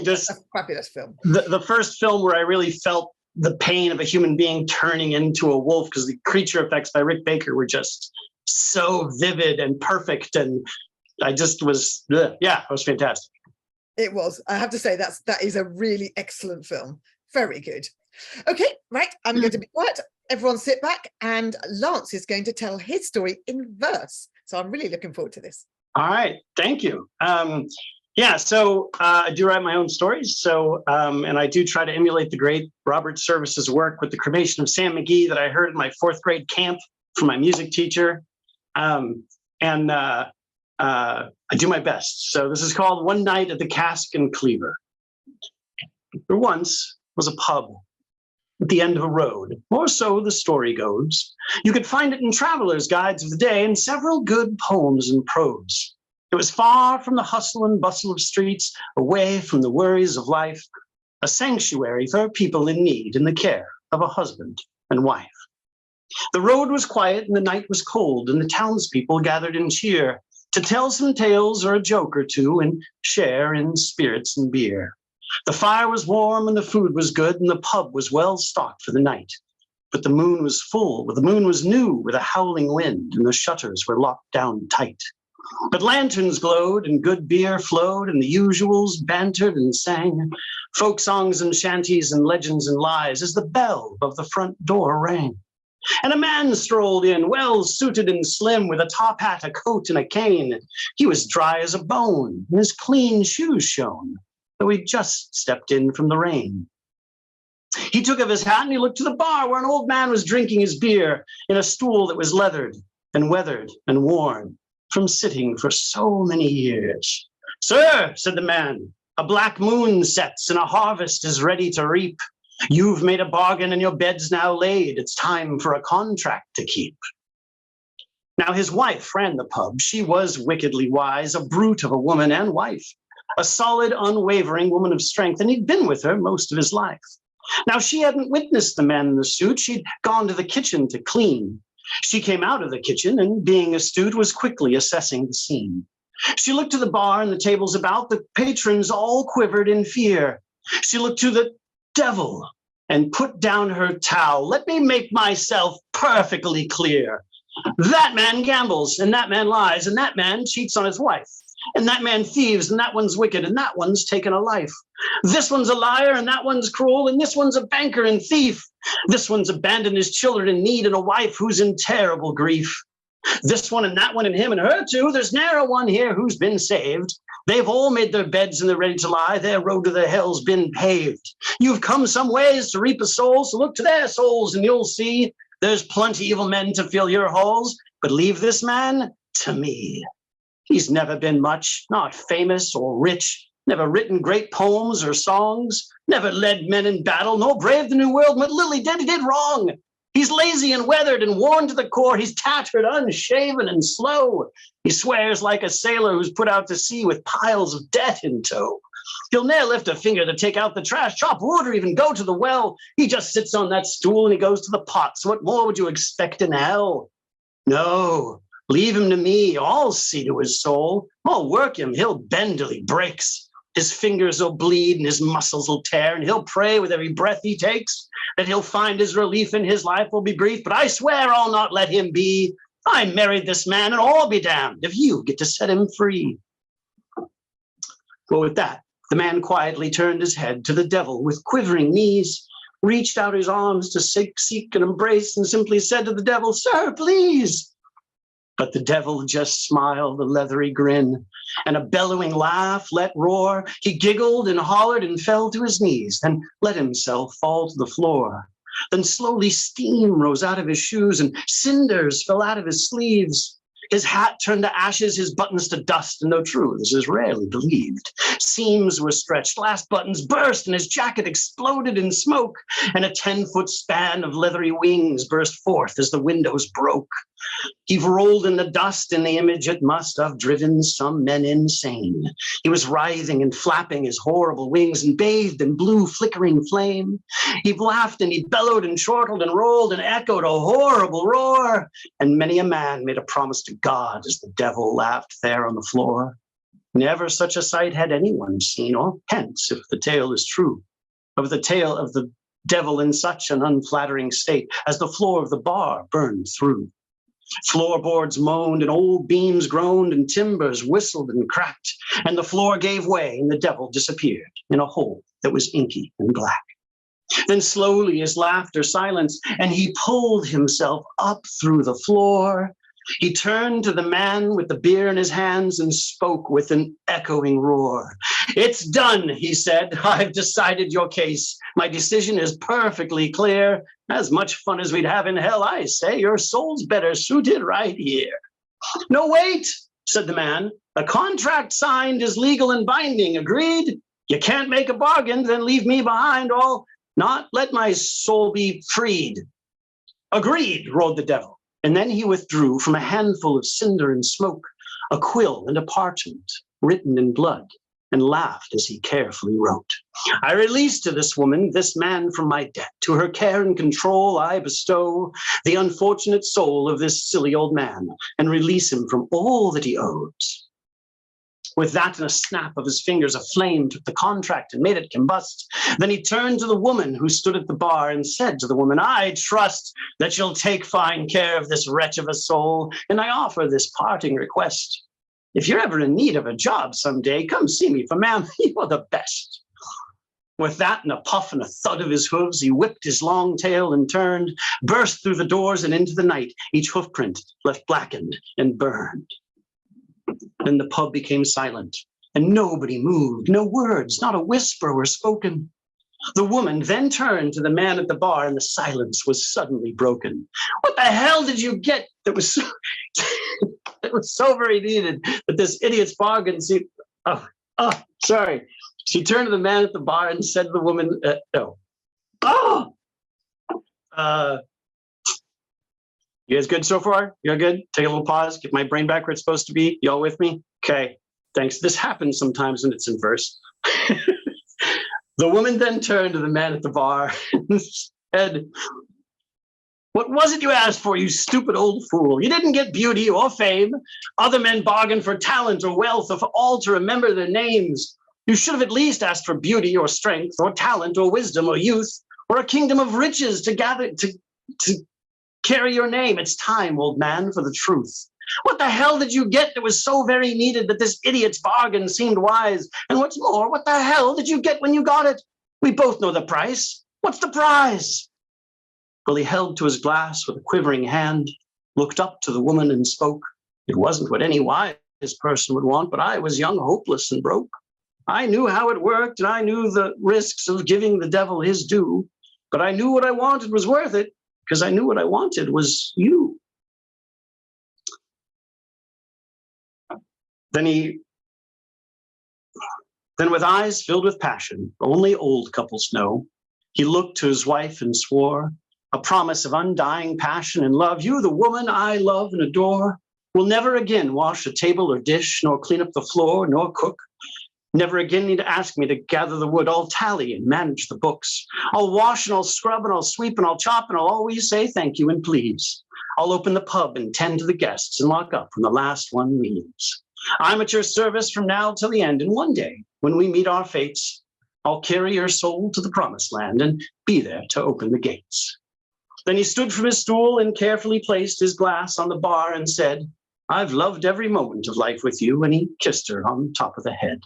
Just a fabulous film. The first film where I really felt the pain of a human being turning into a wolf, because the creature effects by Rick Baker were just so vivid and perfect. And I just was, yeah, it was fantastic. It was. I have to say that is a really excellent film. Very good. Okay, right. I'm going to be quiet. Everyone sit back, and Lance is going to tell his story in verse. So I'm really looking forward to this. All right. Thank you. Yeah, so I do write my own stories. So, and I do try to emulate the great Robert Service's work with the cremation of Sam McGee that I heard in my 4th grade camp from my music teacher. I do my best. So this is called One Night at the Cask and Cleaver. There once was a pub at the end of a road, or so the story goes. You could find it in travelers' guides of the day and several good poems and prose. It was far from the hustle and bustle of streets, away from the worries of life, a sanctuary for people in need in the care of a husband and wife. The road was quiet and the night was cold, and the townspeople gathered in cheer to tell some tales or a joke or two and share in spirits and beer. The fire was warm and the food was good, and the pub was well stocked for the night. But the moon was full, the moon was new with a howling wind, and the shutters were locked down tight. But lanterns glowed and good beer flowed, and the usuals bantered and sang folk songs and shanties and legends and lies as the bell of the front door rang. And a man strolled in, well suited and slim, with a top hat, a coat, and a cane. He was dry as a bone, and his clean shoes shone, though he'd just stepped in from the rain. He took off his hat and he looked to the bar where an old man was drinking his beer in a stool that was leathered and weathered and worn from sitting for so many years. "Sir," said the man, "a black moon sets and a harvest is ready to reap. You've made a bargain and your bed's now laid. It's time for a contract to keep." Now his wife ran the pub. She was wickedly wise, a brute of a woman and wife, a solid, unwavering woman of strength, and he'd been with her most of his life. Now she hadn't witnessed the man in the suit. She'd gone to the kitchen to clean. She came out of the kitchen and, being astute, was quickly assessing the scene. She looked to the bar and the tables about. The patrons all quivered in fear. She looked to the devil and put down her towel. "Let me make myself perfectly clear. That man gambles, and that man lies, and that man cheats on his wife, and that man thieves, and that one's wicked, and that one's taken a life. This one's a liar, and that one's cruel, and this one's a banker and thief. This one's abandoned his children in need, and a wife who's in terrible grief. This one and that one and him and her too. There's ne'er a one here who's been saved. They've all made their beds and they're ready to lie. Their road to the hell's been paved. You've come some ways to reap a soul, so look to their souls and you'll see there's plenty evil men to fill your halls. But leave this man to me. He's never been much, not famous or rich, never written great poems or songs, never led men in battle, nor braved the new world. What Lily did, he did wrong. He's lazy and weathered and worn to the core. He's tattered, unshaven, and slow. He swears like a sailor who's put out to sea with piles of debt in tow. He'll ne'er lift a finger to take out the trash, chop wood, or even go to the well. He just sits on that stool and he goes to the pots. What more would you expect in hell? No, leave him to me. I'll see to his soul. I'll work him. He'll bend till he breaks. His fingers will bleed and his muscles will tear, and he'll pray with every breath he takes that he'll find his relief and his life will be brief. But I swear I'll not let him be. I married this man, and I'll be damned if you get to set him free. Well, with that, the man quietly turned his head to the devil with quivering knees, reached out his arms to seek an embrace, and simply said to the devil, "Sir, please." But the devil just smiled a leathery grin, and a bellowing laugh let roar. He giggled and hollered and fell to his knees, then let himself fall to the floor. Then slowly steam rose out of his shoes and cinders fell out of his sleeves. His hat turned to ashes, his buttons to dust, and though true, this is rarely believed, seams were stretched, last buttons burst, and his jacket exploded in smoke, and a 10-foot span of leathery wings burst forth as the windows broke. He rolled in the dust, in the image it must have driven some men insane. He was writhing and flapping his horrible wings and bathed in blue flickering flame. He laughed and he bellowed and chortled and rolled and echoed a horrible roar. And many a man made a promise to God as the devil laughed there on the floor. Never such a sight had anyone seen, or hence, if the tale is true, of the tale of the devil in such an unflattering state as the floor of the bar burned through. Floorboards moaned and old beams groaned and timbers whistled and cracked, and the floor gave way and the devil disappeared in a hole that was inky and black. Then slowly his laughter silenced and he pulled himself up through the floor. He turned to the man with the beer in his hands and spoke with an echoing roar. "It's done," he said. "I've decided your case. My decision is perfectly clear. As much fun as we'd have in hell, I say. Your soul's better suited right here." "No, wait," said the man. "A contract signed is legal and binding. Agreed? You can't make a bargain, then leave me behind. I'll not let my soul be freed." "Agreed," roared the devil. And then he withdrew from a handful of cinder and smoke, a quill and a parchment written in blood, and laughed as he carefully wrote. I release to this woman, this man from my debt. To her care and control I bestow the unfortunate soul of this silly old man and release him from all that he owes. With that and a snap of his fingers, a flame took the contract and made it combust. Then he turned to the woman who stood at the bar and said to the woman, I trust that you'll take fine care of this wretch of a soul, and I offer this parting request. If you're ever in need of a job someday, come see me, for ma'am, you're the best. With that and a puff and a thud of his hooves, he whipped his long tail and turned, burst through the doors and into the night, each hoofprint left blackened and burned. Then the pub became silent, and nobody moved. No words, not a whisper were spoken. The woman then turned to the man at the bar, and the silence was suddenly broken. What the hell did you get that was so, that was so very needed that this idiot's bargain seemed... Sorry. She turned to the man at the bar and said to the woman, you guys good so far? You're good? Take a little pause, get my brain back where it's supposed to be. You all with me? Okay, thanks. This happens sometimes when it's in verse. The woman then turned to the man at the bar and said, what was it you asked for, you stupid old fool? You didn't get beauty or fame. Other men bargain for talent or wealth or for all to remember their names. You should have at least asked for beauty or strength or talent or wisdom or youth or a kingdom of riches to gather to carry your name. It's time, old man, for the truth. What the hell did you get that was so very needed that this idiot's bargain seemed wise? And what's more, what the hell did you get when you got it? We both know the price. What's the prize? Well, he held to his glass with a quivering hand, looked up to the woman and spoke. It wasn't what any wise person would want, but I was young, hopeless, and broke. I knew how it worked, and I knew the risks of giving the devil his due, but I knew what I wanted was worth it, because I knew what I wanted was you. Then with eyes filled with passion, only old couples know, he looked to his wife and swore a promise of undying passion and love. You, the woman I love and adore, will never again wash a table or dish, nor clean up the floor, nor cook. Never again need to ask me to gather the wood. I'll tally and manage the books. I'll wash and I'll scrub and I'll sweep and I'll chop and I'll always say thank you and please. I'll open the pub and tend to the guests and lock up when the last one leaves. I'm at your service from now till the end, and one day, when we meet our fates, I'll carry your soul to the promised land and be there to open the gates. Then he stood from his stool and carefully placed his glass on the bar and said, I've loved every moment of life with you, and he kissed her on top of the head.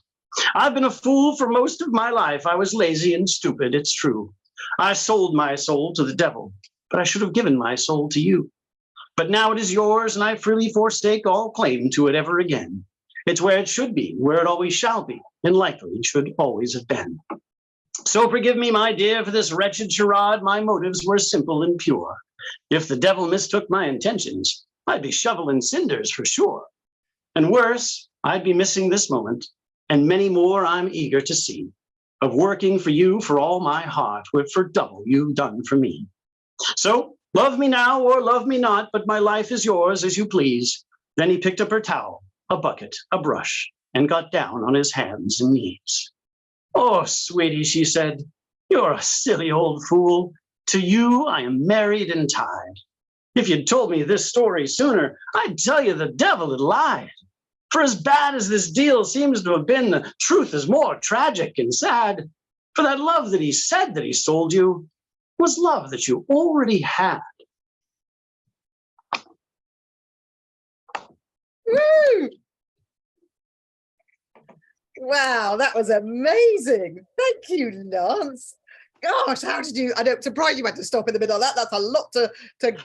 I've been a fool for most of my life. I was lazy and stupid, it's true. I sold my soul to the devil, but I should have given my soul to you. But now it is yours, and I freely forsake all claim to it ever again. It's where it should be, where it always shall be, and likely should always have been. So forgive me, my dear, for this wretched charade. My motives were simple and pure. If the devil mistook my intentions, I'd be shoveling cinders for sure. And worse, I'd be missing this moment, and many more I'm eager to see, of working for you for all my heart, for double you've done for me. So love me now or love me not, but my life is yours as you please. Then he picked up her towel, a bucket, a brush, and got down on his hands and knees. Oh, sweetie, she said, you're a silly old fool. To you, I am married and tied. If you'd told me this story sooner, I'd tell you the devil had lied. For as bad as this deal seems to have been, the truth is more tragic and sad. For that love that he said that he sold you was love that you already had. Woo! Wow, that was amazing. Thank you, Lance. Gosh, how did you? I don't surprise you had to stop in the middle of that. That's a lot to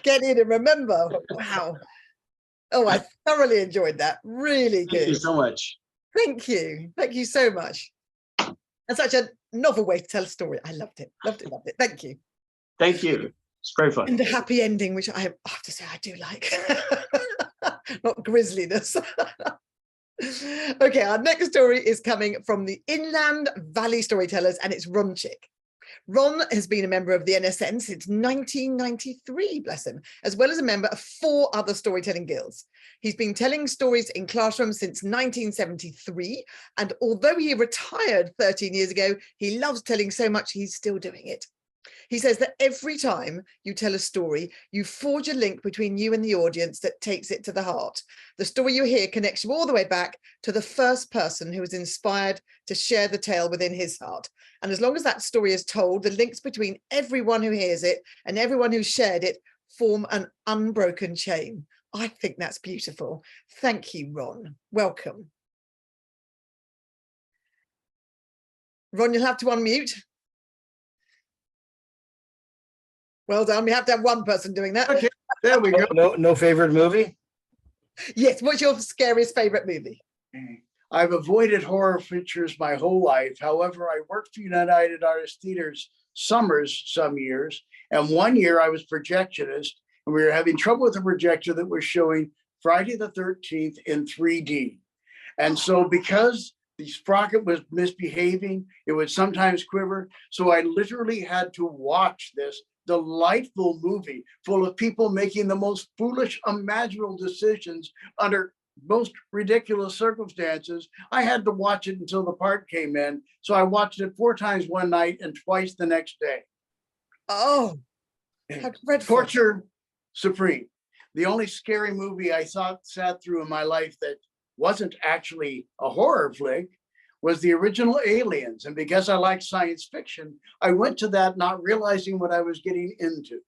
get in and remember. Wow. Oh, I thoroughly enjoyed that. Really good. Thank you so much. Thank you. Thank you so much. And such a novel way to tell a story. I loved it. Loved it. Loved it. Thank you. Thank you. It's very fun. And a happy ending, which I have to say I do like. Not grisliness. Okay, our next story is coming from the Inland Valley Storytellers, and it's Ronchik. Ron has been a member of the NSN since 1993, bless him, as well as a member of 4 other storytelling guilds. He's been telling stories in classrooms since 1973, and although he retired 13 years ago, he loves telling so much he's still doing it. He says that every time you tell a story, you forge a link between you and the audience that takes it to the heart. The story you hear connects you all the way back to the first person who was inspired to share the tale within his heart. And as long as that story is told, the links between everyone who hears it and everyone who shared it form an unbroken chain. I think that's beautiful. Thank you, Ron. Welcome. Ron, you'll have to unmute. Well done. We have to have one person doing that. Okay, there we go. No favorite movie? Yes. What's your scariest favorite movie? I've avoided horror features my whole life. However, I worked for United Artists Theaters summers some years. And one year I was projectionist, and we were having trouble with a projector that was showing Friday the 13th in 3D. And so because the sprocket was misbehaving, it would sometimes quiver. So I literally had to watch this delightful movie full of people making the most foolish imaginable decisions under most ridiculous circumstances. I had to watch it until the part came in. So I watched it 4 times one night and twice the next day. Oh, how dreadful. Torture supreme. The only scary movie I sat through in my life that wasn't actually a horror flick was the original Aliens. And because I like science fiction, I went to that not realizing what I was getting into.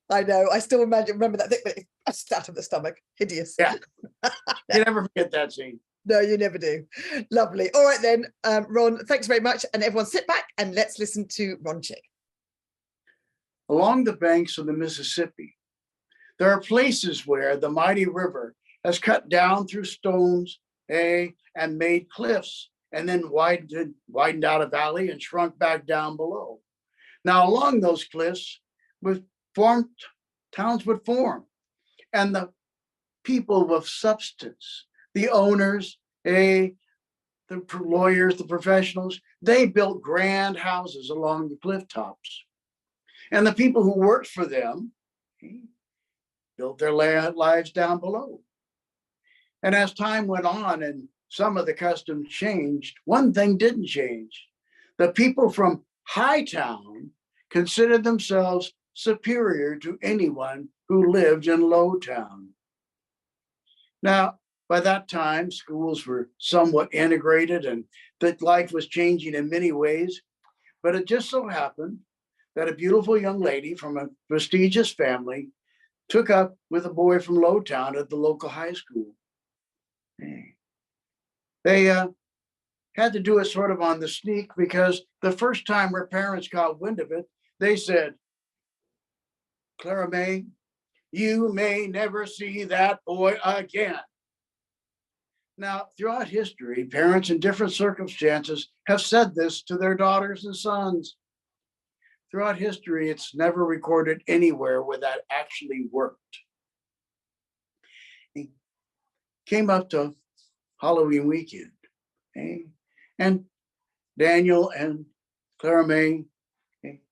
I know. I still remember that thing, but it's out of the stomach. Hideous. Yeah. You never forget that scene. No, you never do. Lovely. All right then, Ron, thanks very much. And everyone sit back and let's listen to Ron Chick. Along the banks of the Mississippi, there are places where the mighty river has cut down through stones, and made cliffs, and then widened out a valley and shrunk back down below. Now, along those cliffs, towns would form, and the people of substance, the owners, the lawyers, the professionals, they built grand houses along the cliff tops. And the people who worked for them built their lives down below. And as time went on and some of the customs changed, one thing didn't change. The people from Hightown considered themselves superior to anyone who lived in Lowtown. Now, by that time, schools were somewhat integrated and that life was changing in many ways. But it just so happened that a beautiful young lady from a prestigious family took up with a boy from Lowtown at the local high school. They had to do it sort of on the sneak because the first time her parents got wind of it, they said, "Clara May, you may never see that boy again." Now, throughout history, parents in different circumstances have said this to their daughters and sons. Throughout history, it's never recorded anywhere where that actually worked. He came up to Halloween weekend, and Daniel and Clara May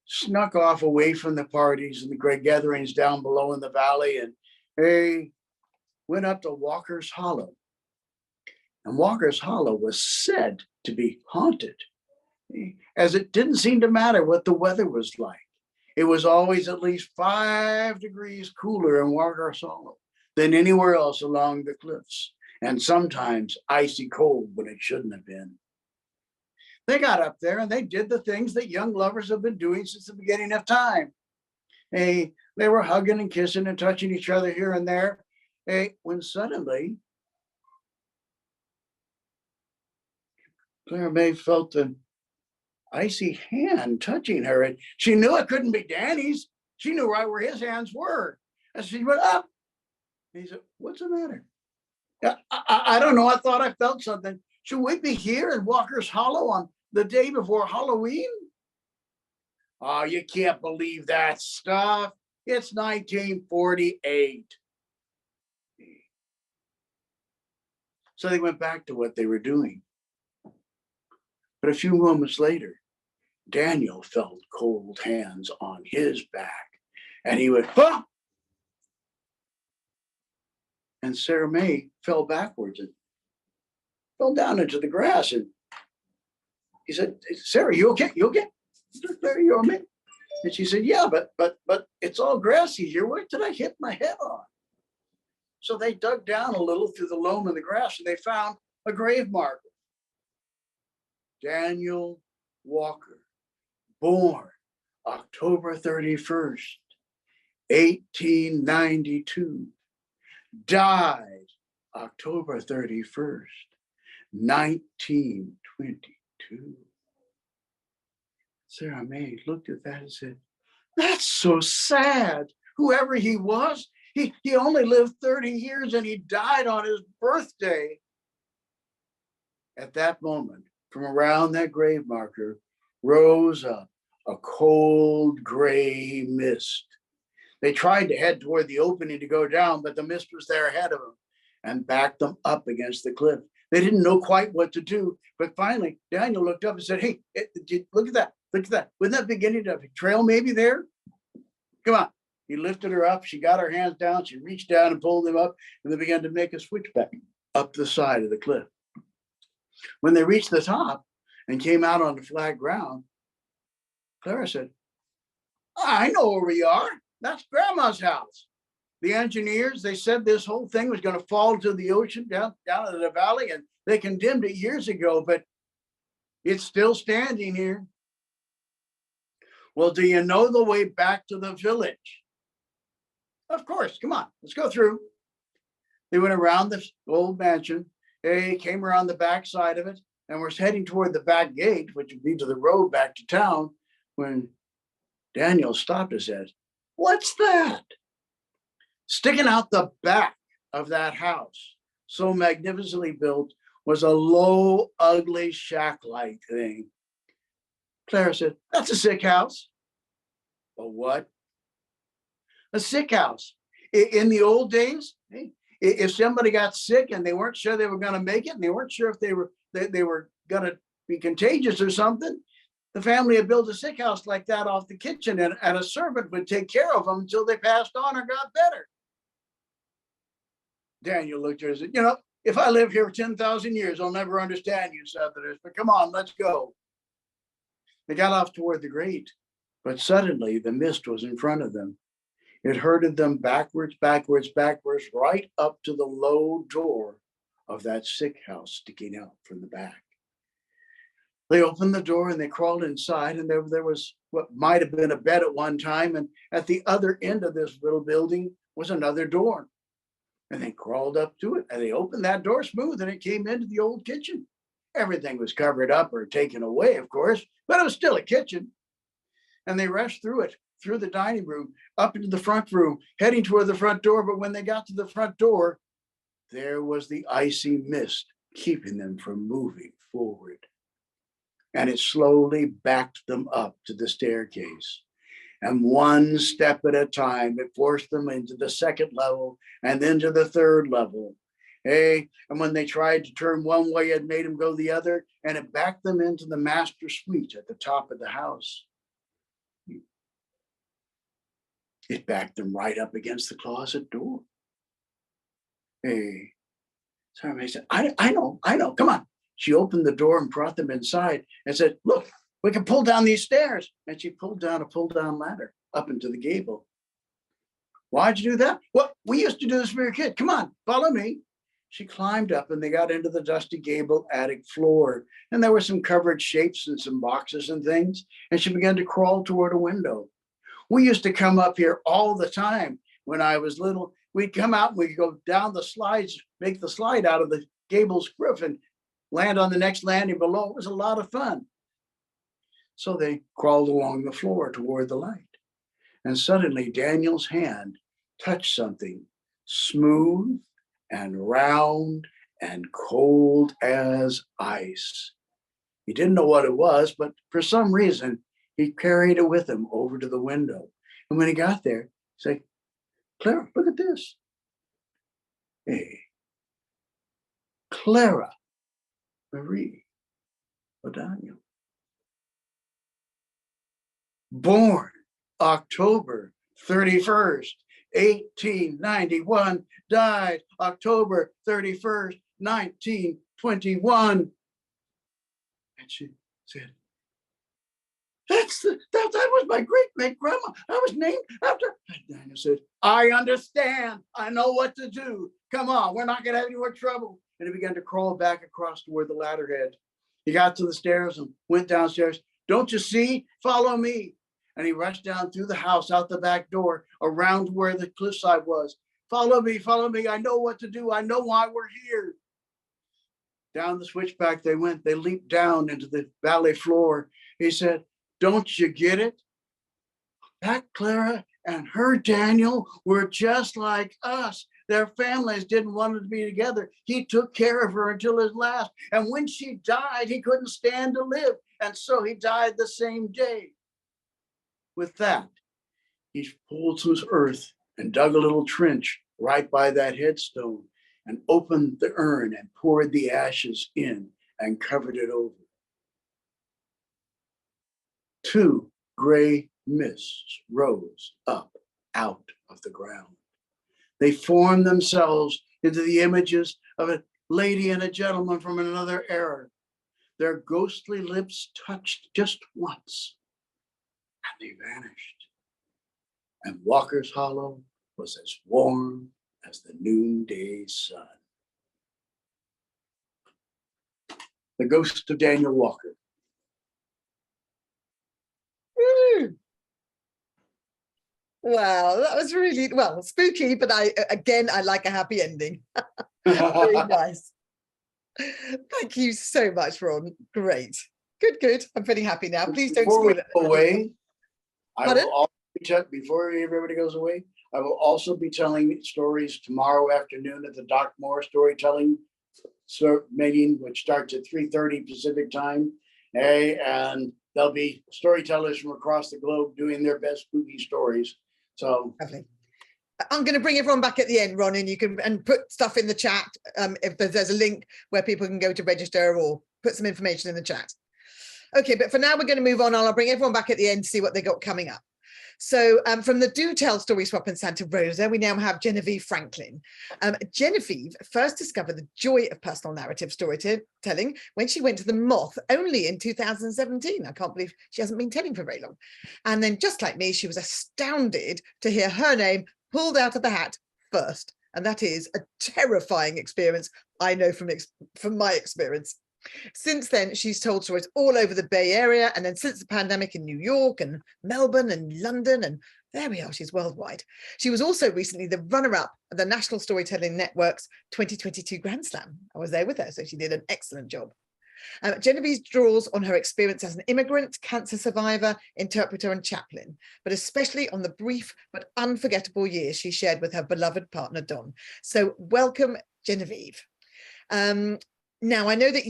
snuck off away from the parties and the great gatherings down below in the valley, and they went up to Walker's Hollow. And Walker's Hollow was said to be haunted, as it didn't seem to matter what the weather was like. It was always at least 5 degrees cooler in Walker's Hollow than anywhere else along the cliffs, and sometimes icy cold when it shouldn't have been. They got up there and they did the things that young lovers have been doing since the beginning of time. They were hugging and kissing and touching each other here and there. When suddenly, Clara May felt an icy hand touching her, and she knew it couldn't be Danny's. She knew right where his hands were. And she went up. And he said, "What's the matter?" I don't know. I thought I felt something. Should we be here in Walker's Hollow on the day before Halloween? Oh, you can't believe that stuff. It's 1948. So they went back to what they were doing. But a few moments later, Daniel felt cold hands on his back, and he went, "Huh!" And Sarah May fell backwards and fell down into the grass. And he said, "Sarah, you okay? You okay? Sarah, you all right?" And she said, "Yeah, but it's all grassy here. What did I hit my head on?" So they dug down a little through the loam and the grass, and they found a grave marker. Daniel Walker, born October 31st, 1892, died October 31st, 1922. Sarah May looked at that and said, "That's so sad. Whoever he was, he only lived 30 years and he died on his birthday." At that moment, from around that grave marker, rose up a cold gray mist. They tried to head toward the opening to go down, but the mist was there ahead of them and backed them up against the cliff. They didn't know quite what to do, but finally Daniel looked up and said, "Hey, look at that. Look at that. Wouldn't that beginning of a trail maybe there? Come on." He lifted her up. She got her hands down. She reached down and pulled him up, and they began to make a switchback up the side of the cliff. When they reached the top and came out on the flat ground, Clara said, "I know where we are. That's Grandma's house. The engineers, they said this whole thing was going to fall to the ocean down into the valley, and they condemned it years ago, but it's still standing here." "Well, do you know the way back to the village?" "Of course. Come on, let's go through." They went around the old mansion. They came around the back side of it and were heading toward the back gate, which would lead to the road back to town, when Daniel stopped and said, "What's that?" Sticking out the back of that house, so magnificently built, was a low, ugly shack-like thing. Clara said, "That's a sick house." "A what?" "A sick house. In the old days, if somebody got sick and they weren't sure they were going to make it, and they weren't sure if they were going to be contagious or something, the family had built a sick house like that off the kitchen, and a servant would take care of them until they passed on or got better." Daniel looked at her and said, "If I live here for 10,000 years, I'll never understand you Southerners, but come on, let's go." They got off toward the grate, but suddenly the mist was in front of them. It herded them backwards, backwards, backwards, right up to the low door of that sick house sticking out from the back. They opened the door and they crawled inside, and there was what might have been a bed at one time, and at the other end of this little building was another door. And they crawled up to it, and they opened that door smooth, and it came into the old kitchen. Everything was covered up or taken away, of course, but it was still a kitchen. And they rushed through it, through the dining room, up into the front room, heading toward the front door. But when they got to the front door, there was the icy mist keeping them from moving forward. And it slowly backed them up to the staircase. And one step at a time, it forced them into the second level and then to the third level. And when they tried to turn one way, it made them go the other, and it backed them into the master suite at the top of the house. It backed them right up against the closet door. Sarah May said, I know, come on." She opened the door and brought them inside and said, "Look, we can pull down these stairs." And she pulled down a pull-down ladder up into the gable. "Why'd you do that?" "Well, we used to do this when we were a kid. Come on, follow me." She climbed up, and they got into the dusty gable attic floor. And there were some covered shapes and some boxes and things. And she began to crawl toward a window. "We used to come up here all the time when I was little. We'd come out and we'd go down the slides, make the slide out of the gable's roof and land on the next landing below. It was a lot of fun." So they crawled along the floor toward the light. And suddenly Daniel's hand touched something smooth and round and cold as ice. He didn't know what it was, but for some reason, he carried it with him over to the window. And when he got there, he said, "Clara, look at this." Clara Marie O'Daniel. born October 31st, 1891, died October 31st, 1921. And she said, that was my great grandma. I was named after. And Daniel said, I understand. I know what to do. Come on, we're not gonna have any more trouble. And he began to crawl back across to where the ladder had. He got to the stairs and went downstairs. Don't you see? Follow me. And he rushed down through the house, out the back door, around where the cliffside was. Follow me, follow me. I know what to do. I know why we're here. Down the switchback they went. They leaped down into the valley floor. He said, don't you get it? That Clara and her Daniel were just like us. Their families didn't want them to be together. He took care of her until his last. And when she died, he couldn't stand to live. And so he died the same day. With that, he pulled some earth and dug a little trench right by that headstone and opened the urn and poured the ashes in and covered it over. 2 gray mists rose up out of the ground. They formed themselves into the images of a lady and a gentleman from another era. Their ghostly lips touched just once, and they vanished. And Walker's Hollow was as warm as the noonday sun. The Ghost of Daniel Walker. Wow, that was really, well, spooky, but I like a happy ending. Very nice. Thank you so much, Ron. Great. Good. I'm feeling happy now. Please don't Before we spoil it. go away, I Pardon? will also before everybody goes away, I will also be telling stories tomorrow afternoon at the Doc Moore Storytelling meeting, which starts at 3:30 Pacific time. And there'll be storytellers from across the globe doing their best spooky stories. So Lovely. I'm going to bring everyone back at the end, Ron, and you can put stuff in the chat if there's a link where people can go to register or put some information in the chat. Okay, but for now we're going to move on. I'll bring everyone back at the end to see what they got coming up. So from the Do Tell Story Swap in Santa Rosa, we now have Genevieve Franklin. Genevieve first discovered the joy of personal narrative storytelling when she went to the Moth only in 2017. I can't believe she hasn't been telling for very long. And then just like me, she was astounded to hear her name pulled out of the hat first. And that is a terrifying experience, I know from my experience. Since then, she's told stories all over the Bay Area, and then since the pandemic in New York and Melbourne and London, and there we are, she's worldwide. She was also recently the runner-up at the National Storytelling Network's 2022 Grand Slam. I was there with her, so she did an excellent job. Genevieve draws on her experience as an immigrant, cancer survivor, interpreter and chaplain, but especially on the brief but unforgettable years she shared with her beloved partner, Don. So welcome, Genevieve. Now, I know that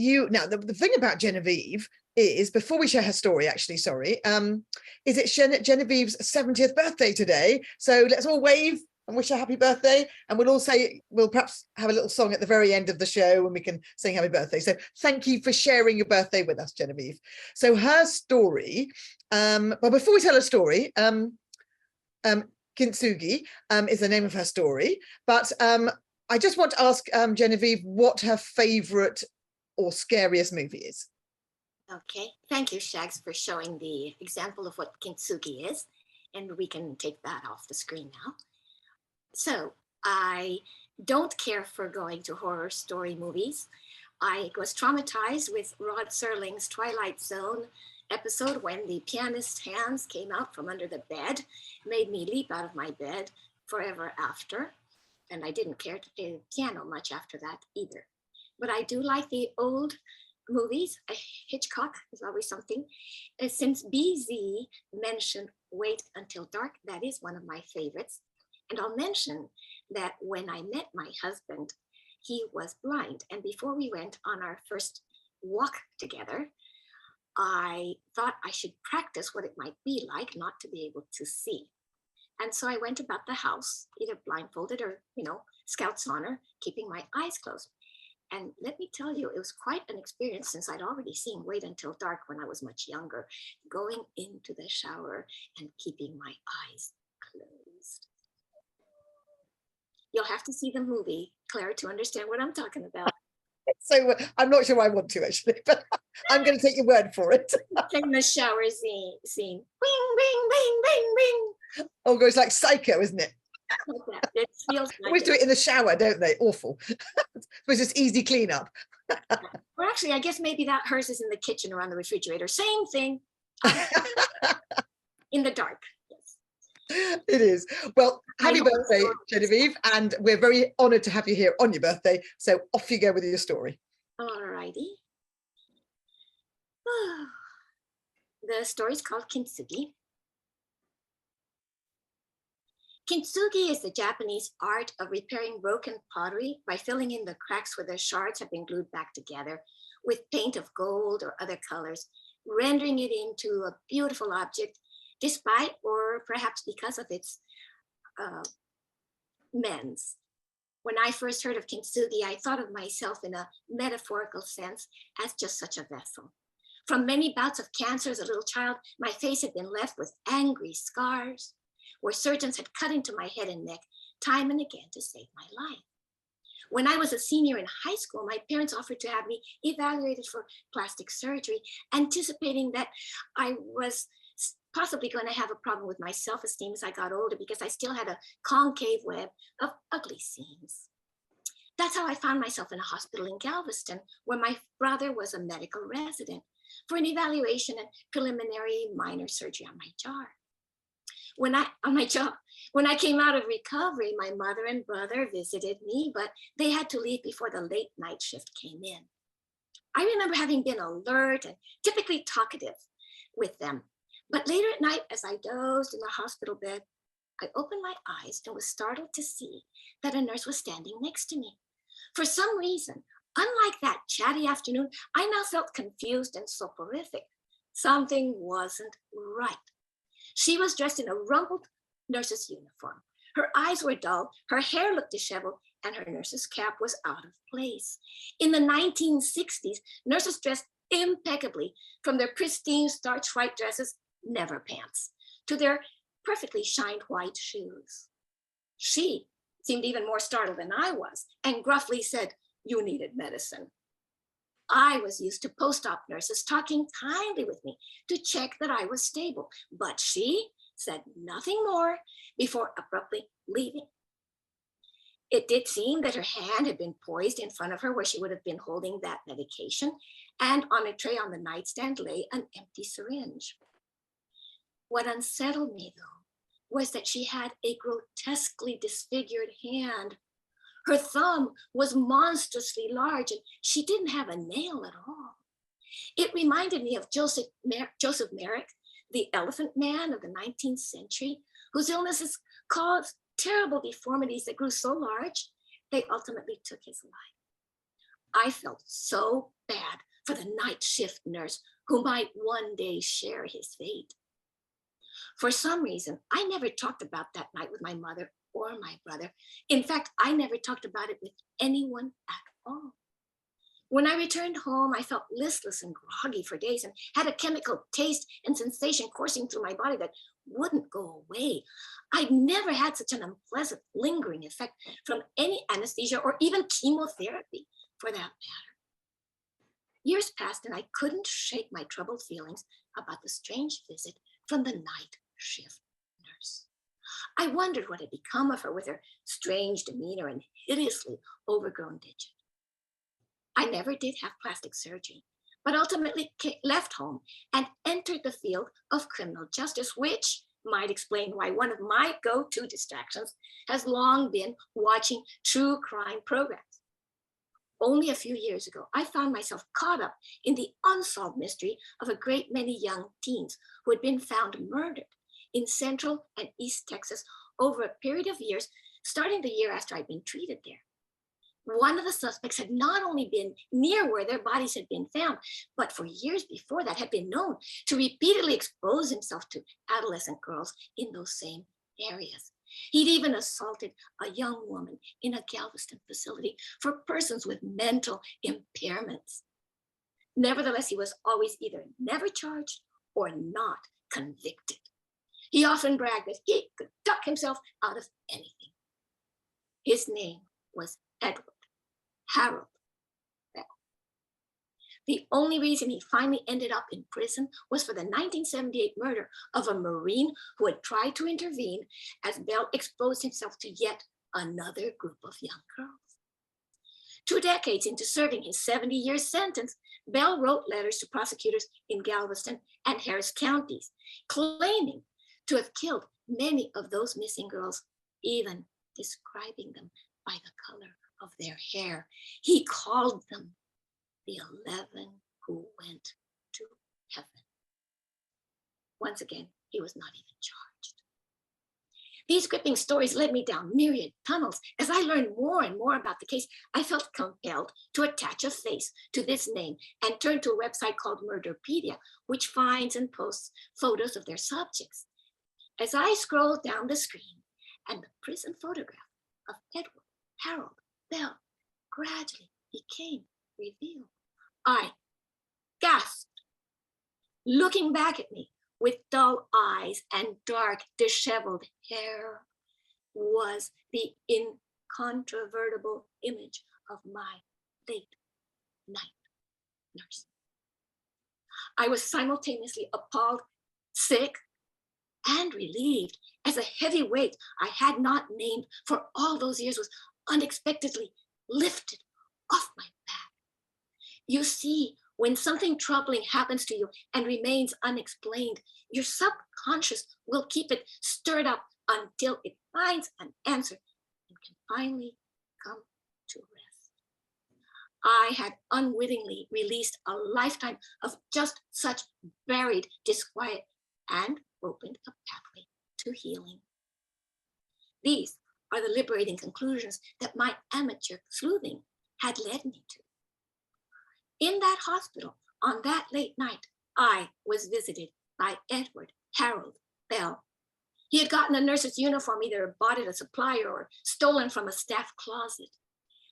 the thing about Genevieve is, before we share her story, actually, is it Genevieve's 70th birthday today. So let's all wave and wish her happy birthday. And we'll perhaps have a little song at the very end of the show and we can sing happy birthday. So thank you for sharing your birthday with us, Genevieve. So her story, but before we tell her story, Kintsugi is the name of her story, but I just want to ask Genevieve what her favorite or scariest movie is. Okay, thank you, Shags, for showing the example of what Kintsugi is. And we can take that off the screen now. So I don't care for going to horror story movies. I was traumatized with Rod Serling's Twilight Zone episode when the pianist's hands came out from under the bed, made me leap out of my bed forever after. And I didn't care to play the piano much after that either. But I do like the old movies. Hitchcock is always something. Since BZ mentioned Wait Until Dark, that is one of my favorites. And I'll mention that when I met my husband, he was blind. And before we went on our first walk together, I thought I should practice what it might be like not to be able to see. And so I went about the house, either blindfolded or, Scout's honor, keeping my eyes closed. And let me tell you, it was quite an experience since I'd already seen Wait Until Dark when I was much younger, going into the shower and keeping my eyes closed. You'll have to see the movie, Claire, to understand what I'm talking about. So I'm not sure I want to actually, but I'm going to take your word for it. In the shower scene. Bing, bing, bing, bing, bing. Oh, it goes like Psycho, isn't it? Like that. It feels They always like do it in the shower, don't they? Awful. It's just easy cleanup. Well, actually, I guess maybe that hers is in the kitchen or on the refrigerator. Same thing. In the dark. Yes. It is. Well, happy I hope birthday, so. Genevieve, and we're very honoured to have you here on your birthday. So off you go with your story. All righty. The story is called Kintsugi. Kintsugi is the Japanese art of repairing broken pottery by filling in the cracks where the shards have been glued back together with paint of gold or other colors, rendering it into a beautiful object despite or perhaps because of its mends. When I first heard of Kintsugi, I thought of myself in a metaphorical sense as just such a vessel. From many bouts of cancer as a little child, my face had been left with angry scars where surgeons had cut into my head and neck time and again to save my life. When I was a senior in high school, my parents offered to have me evaluated for plastic surgery, anticipating that I was possibly going to have a problem with my self-esteem as I got older because I still had a concave web of ugly seams. That's how I found myself in a hospital in Galveston, where my brother was a medical resident, for an evaluation and preliminary minor surgery on my jaw. When I came out of recovery, my mother and brother visited me, but they had to leave before the late night shift came in. I remember having been alert and typically talkative with them. But later at night, as I dozed in the hospital bed, I opened my eyes and was startled to see that a nurse was standing next to me. For some reason, unlike that chatty afternoon, I now felt confused and soporific. Something wasn't right. She was dressed in a rumpled nurse's uniform. Her eyes were dull, her hair looked disheveled, and her nurse's cap was out of place. In the 1960s, nurses dressed impeccably, from their pristine starched white dresses, never pants, to their perfectly shined white shoes. She seemed even more startled than I was and gruffly said, "You needed medicine." I was used to post-op nurses talking kindly with me to check that I was stable, but she said nothing more before abruptly leaving. It did seem that her hand had been poised in front of her where she would have been holding that medication, and on a tray on the nightstand lay an empty syringe. What unsettled me, though, was that she had a grotesquely disfigured hand. Her thumb was monstrously large, and she didn't have a nail at all. It reminded me of Joseph Merrick, the elephant man of the 19th century, whose illnesses caused terrible deformities that grew so large, they ultimately took his life. I felt so bad for the night shift nurse who might one day share his fate. For some reason, I never talked about that night with my mother or my brother. In fact, I never talked about it with anyone at all. When I returned home, I felt listless and groggy for days and had a chemical taste and sensation coursing through my body that wouldn't go away. I'd never had such an unpleasant, lingering effect from any anesthesia or even chemotherapy, for that matter. Years passed and I couldn't shake my troubled feelings about the strange visit from the night shift nurse. I wondered what had become of her with her strange demeanor and hideously overgrown digit. I never did have plastic surgery, but ultimately left home and entered the field of criminal justice, which might explain why one of my go-to distractions has long been watching true crime programs. Only a few years ago, I found myself caught up in the unsolved mystery of a great many young teens who had been found murdered in Central and East Texas over a period of years, starting the year after I'd been treated there. One of the suspects had not only been near where their bodies had been found, but for years before that had been known to repeatedly expose himself to adolescent girls in those same areas. He'd even assaulted a young woman in a Galveston facility for persons with mental impairments. Nevertheless, he was always either never charged or not convicted. He often bragged that he could duck himself out of anything. His name was Edward Harold Bell. The only reason he finally ended up in prison was for the 1978 murder of a Marine who had tried to intervene as Bell exposed himself to yet another group of young girls. 2 decades into serving his 70-year sentence, Bell wrote letters to prosecutors in Galveston and Harris counties, claiming to have killed many of those missing girls, even describing them by the color of their hair. He called them the 11 who went to heaven. Once again, he was not even charged. These gripping stories led me down myriad tunnels. As I learned more and more about the case, I felt compelled to attach a face to this name and turned to a website called Murderpedia, which finds and posts photos of their subjects. As I scrolled down the screen and the prison photograph of Edward Harold Bell gradually became revealed, I gasped. Looking back at me with dull eyes and dark, disheveled hair was the incontrovertible image of my late night nurse. I was simultaneously appalled, sick, and relieved, as a heavy weight I had not named for all those years was unexpectedly lifted off my back. You see, when something troubling happens to you and remains unexplained, your subconscious will keep it stirred up until it finds an answer and can finally come to rest. I had unwittingly released a lifetime of just such buried disquiet and opened a pathway to healing. These are the liberating conclusions that my amateur sleuthing had led me to. In that hospital, on that late night, I was visited by Edward Harold Bell. He had gotten a nurse's uniform, either bought at a supplier or stolen from a staff closet.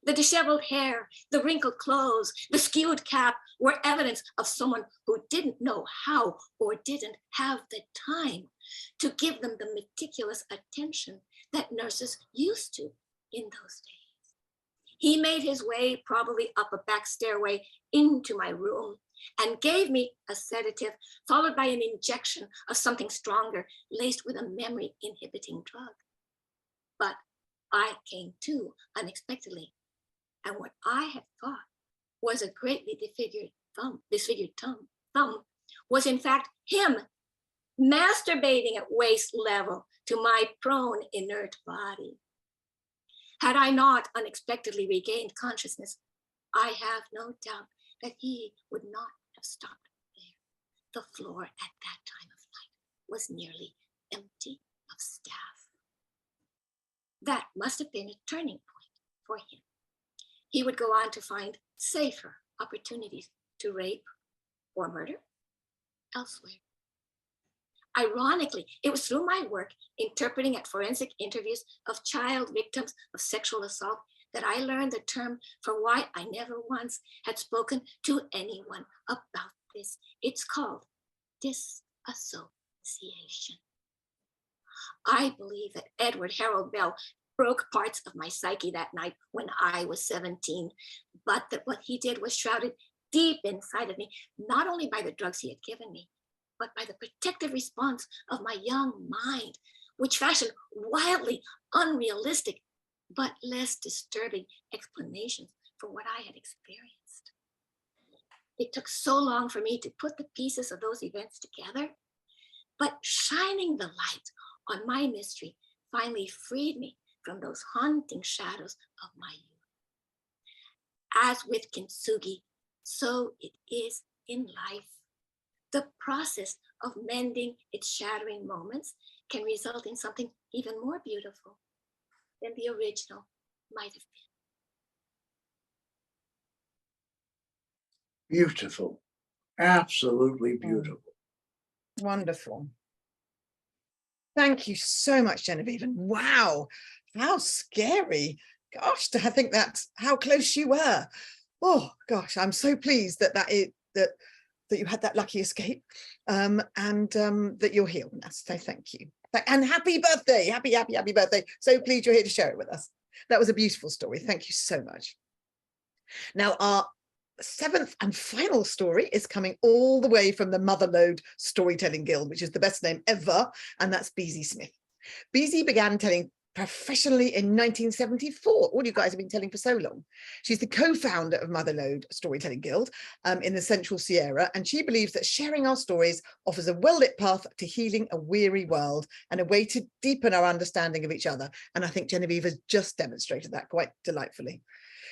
The disheveled hair, the wrinkled clothes, the skewed cap were evidence of someone who didn't know how or didn't have the time to give them the meticulous attention that nurses used to in those days. He made his way probably up a back stairway into my room and gave me a sedative, followed by an injection of something stronger, laced with a memory-inhibiting drug. But I came to unexpectedly, and what I had thought was a greatly disfigured thumb was in fact him masturbating at waist level to my prone, inert body. Had I not unexpectedly regained consciousness, I have no doubt that he would not have stopped there. The floor at that time of night was nearly empty of staff. That must have been a turning point for him. He would go on to find safer opportunities to rape or murder elsewhere. Ironically, it was through my work interpreting at forensic interviews of child victims of sexual assault that I learned the term for why I never once had spoken to anyone about this. It's called disassociation. I believe that Edward Harold Bell broke parts of my psyche that night when I was 17, but that what he did was shrouded deep inside of me, not only by the drugs he had given me, but by the protective response of my young mind, which fashioned wildly unrealistic, but less disturbing explanations for what I had experienced. It took so long for me to put the pieces of those events together, but shining the light on my mystery finally freed me from those haunting shadows of my youth. As with kintsugi, so it is in life. The process of mending its shattering moments can result in something even more beautiful than the original might have been. Beautiful, absolutely beautiful. Wonderful. Thank you so much, Genevieve. And wow, how scary. Gosh, to think that's how close you were. Oh gosh, I'm so pleased that that you had that lucky escape, and that you're healed now. So thank you. And happy birthday. Happy birthday. So pleased you're here to share it with us. That was a beautiful story. Thank you so much. Now, our 7th and final story is coming all the way from the Motherlode Storytelling Guild, which is the best name ever, and that's Beezie Smith. Beezie began telling professionally in 1974. All you guys have been telling for so long. She's the co-founder of Motherlode Storytelling Guild in the Central Sierra, and she believes that sharing our stories offers a well-lit path to healing a weary world and a way to deepen our understanding of each other. And I think Genevieve has just demonstrated that quite delightfully.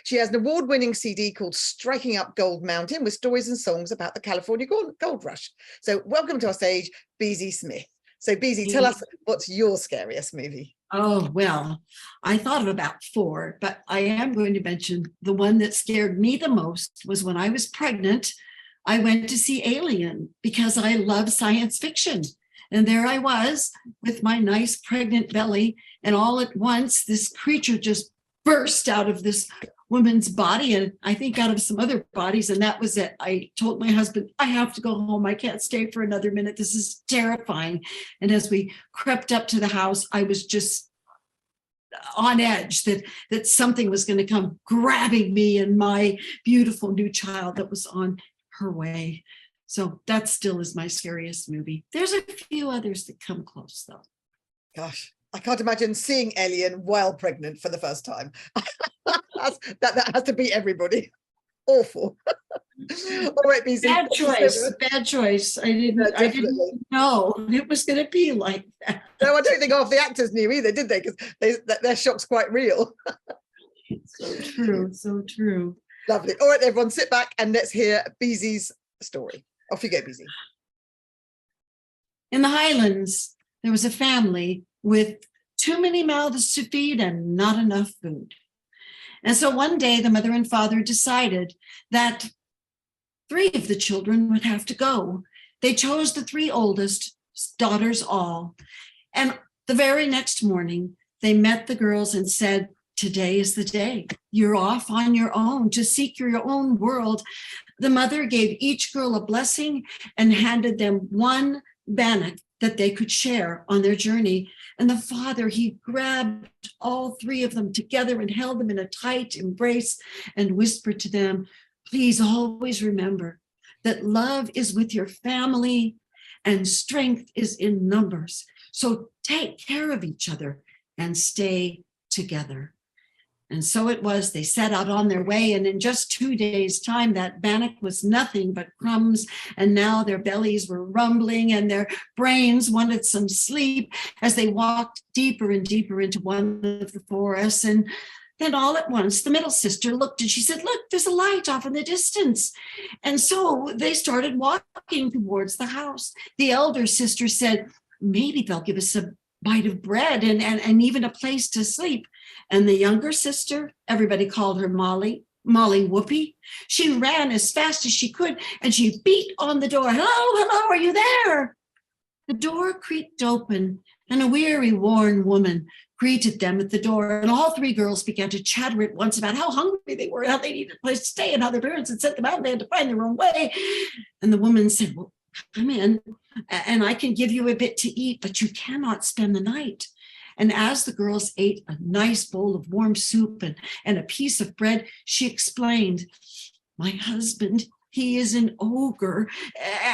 She has an award-winning CD called Striking Up Gold Mountain with stories and songs about the California gold rush. So welcome to our stage, Beezie Smith. So Beezie, tell us, what's your scariest movie? Oh, well, I thought of about 4, but I am going to mention the one that scared me the most was when I was pregnant. I went to see Alien because I love science fiction. And there I was with my nice pregnant belly. And all at once, this creature just burst out of this woman's body, and I think out of some other bodies, and that was it. I told my husband, I have to go home. I can't stay for another minute. This is terrifying. And as we crept up to the house, I was just on edge that something was going to come grabbing me and my beautiful new child that was on her way. So that still is my scariest movie. There's a few others that come close, though. Gosh, I can't imagine seeing Alien while pregnant for the first time. that has to beat everybody. Awful. All right, Beezie. Bad choice. I didn't know it was going to be like that. No, I don't think half the actors knew either, did they? Because their shock's quite real. So true. Lovely. All right, everyone, sit back and let's hear Beezie's story. Off you go, Beezie. In the Highlands, there was a family with too many mouths to feed and not enough food. And so one day the mother and father decided that 3 of the children would have to go. They chose the 3 oldest, daughters all. And the very next morning, they met the girls and said, today is the day. You're off on your own to seek your own world. The mother gave each girl a blessing and handed them 1 bannock that they could share on their journey. And the father, he grabbed all 3 of them together and held them in a tight embrace and whispered to them, please always remember that love is with your family and strength is in numbers. So take care of each other and stay together. And so it was, they set out on their way, and in just 2 days' time, that bannock was nothing but crumbs, and now their bellies were rumbling and their brains wanted some sleep as they walked deeper and deeper into one of the forests. And then all at once, the middle sister looked and she said, look, there's a light off in the distance. And so they started walking towards the house. The elder sister said, maybe they'll give us a bite of bread and even a place to sleep. And the younger sister, everybody called her Molly Whoopie, she ran as fast as she could and she beat on the door. Hello, are you there? The door creaked open and a weary, worn woman greeted them at the door. And all 3 girls began to chatter at once about how hungry they were, how they needed a place to stay, and how their parents had sent them out and they had to find their own way. And the woman said, well, come in and I can give you a bit to eat, but you cannot spend the night. And as the girls ate a nice bowl of warm soup and a piece of bread, she explained, my husband, he is an ogre,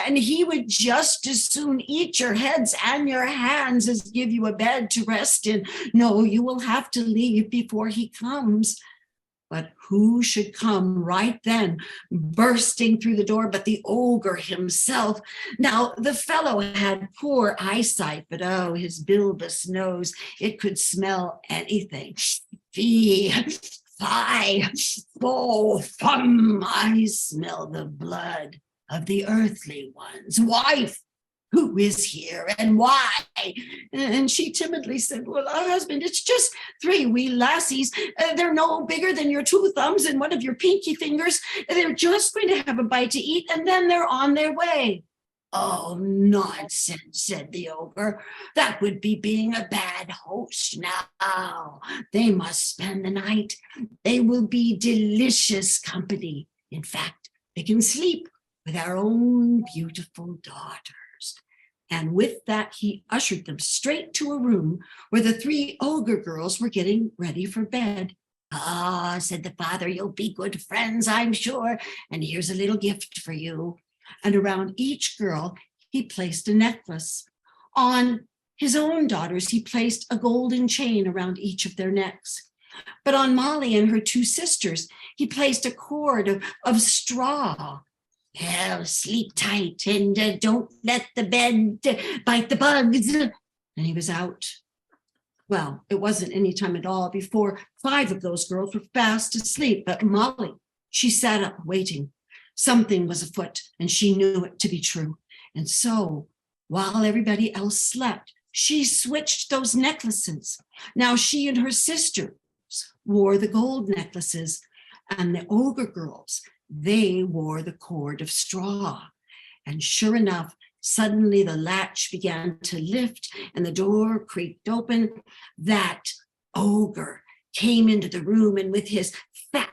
and he would just as soon eat your heads and your hands as give you a bed to rest in. No, you will have to leave before he comes. But who should come right then, bursting through the door but the ogre himself? Now, the fellow had poor eyesight, but oh, his bulbous nose, it could smell anything. Fee, fi, fo, fum, I smell the blood of the earthly ones. Wife, who is here and why? And she timidly said, well, husband, it's just 3 wee lassies. They're no bigger than your 2 thumbs and one of your pinky fingers. They're just going to have a bite to eat and then they're on their way. Oh, nonsense, said the ogre. That would be being a bad host. Now, they must spend the night. They will be delicious company. In fact, they can sleep with our own beautiful daughters. And with that, he ushered them straight to a room where the three ogre girls were getting ready for bed. Ah, said the father, you'll be good friends, I'm sure. And here's a little gift for you. And around each girl, he placed a necklace. On his own daughters, he placed a golden chain around each of their necks. But on Molly and her two sisters, he placed a cord of straw. Well, sleep tight and don't let the bed bite the bugs. And he was out. Well, it wasn't any time at all before 5 of those girls were fast asleep. But Molly, she sat up waiting. Something was afoot, and she knew it to be true. And so, while everybody else slept, she switched those necklaces. Now she and her sisters wore the gold necklaces, and the ogre girls, they wore the cord of straw. And sure enough, suddenly the latch began to lift and the door creaked open. That ogre came into the room, and with his fat,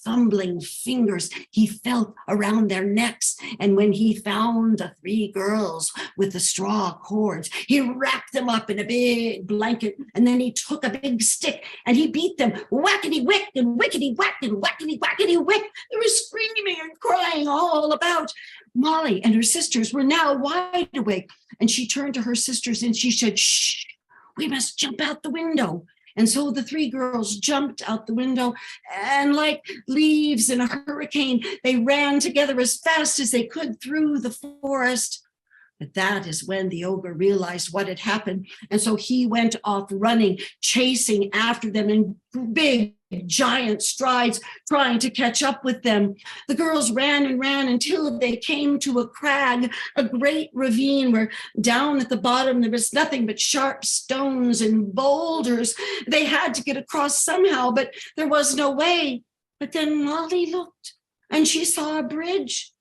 fumbling fingers, he felt around their necks. And when he found the 3 girls with the straw cords, he wrapped them up in a big blanket. And then he took a big stick and he beat them whackety wick and wickety whack and whackety whackety wick. They were screaming and crying all about. Molly and her sisters were now wide awake. And she turned to her sisters and she said, shh, we must jump out the window. And so the 3 girls jumped out the window, and like leaves in a hurricane, they ran together as fast as they could through the forest. But that is when the ogre realized what had happened. And so he went off running, chasing after them in big, giant strides, trying to catch up with them. The girls ran and ran until they came to a crag, a great ravine where down at the bottom there was nothing but sharp stones and boulders. They had to get across somehow, but there was no way. But then Molly looked and she saw a bridge.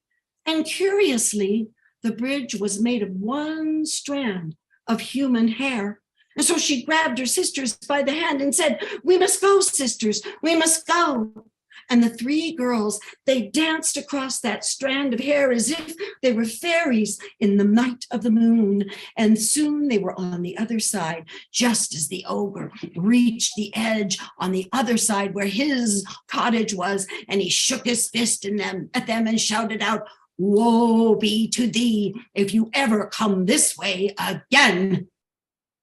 And curiously, the bridge was made of one strand of human hair. And so she grabbed her sisters by the hand and said, we must go, sisters, we must go. And the 3 girls, they danced across that strand of hair as if they were fairies in the night of the moon. And soon they were on the other side, just as the ogre reached the edge on the other side where his cottage was. And he shook his fist at them and shouted out, woe be to thee if you ever come this way again.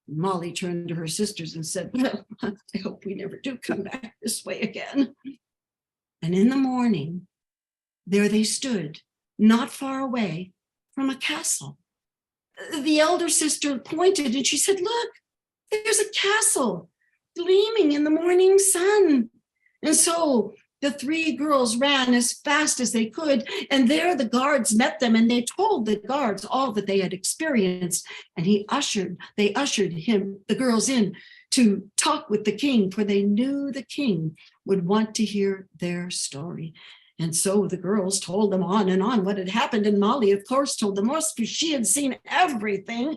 Molly turned to her sisters and said, well, I hope we never do come back this way again. And in the morning, there they stood, not far away from a castle. The elder sister pointed and she said, look, there's a castle gleaming in the morning sun. And so the 3 girls ran as fast as they could, and there the guards met them, and they told the guards all that they had experienced. And they ushered the girls in to talk with the king, for they knew the king would want to hear their story. And so the girls told them on and on what had happened, and Molly, of course, told them most, because she had seen everything.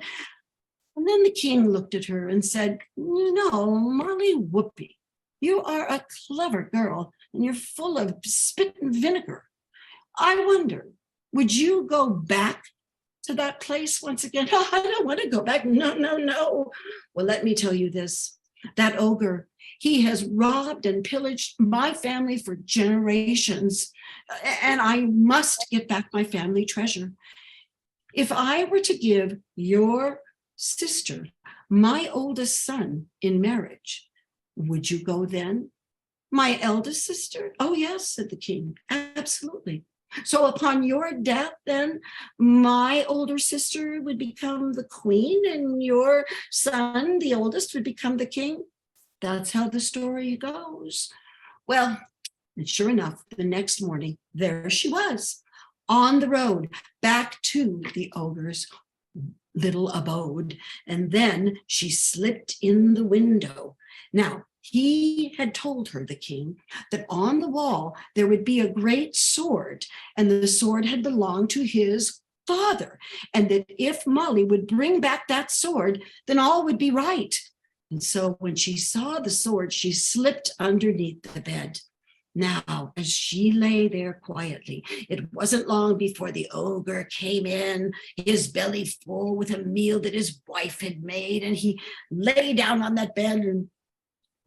And then the king looked at her and said, you know, Molly Whoopee, you are a clever girl, and you're full of spit and vinegar. I wonder, would you go back to that place once again? Oh, I don't want to go back. No, no, no. Well, let me tell you this. That ogre, he has robbed and pillaged my family for generations, and I must get back my family treasure. If I were to give your sister my oldest son in marriage, would you go then? My eldest sister? Oh, yes, said the king. Absolutely. So upon your death, then, my older sister would become the queen and your son, the oldest, would become the king. That's how the story goes. Well, and sure enough, the next morning, there she was on the road back to the ogre's little abode. And then she slipped in the window. Now, he had told her, the king, that on the wall there would be a great sword, and the sword had belonged to his father, and that if Molly would bring back that sword, then all would be right. And so when she saw the sword, she slipped underneath the bed. Now, as she lay there quietly, it wasn't long before the ogre came in, his belly full with a meal that his wife had made, and he lay down on that bed, and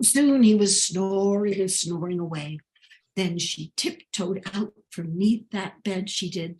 soon he was snoring and snoring away. Then she tiptoed out from beneath that bed, she did,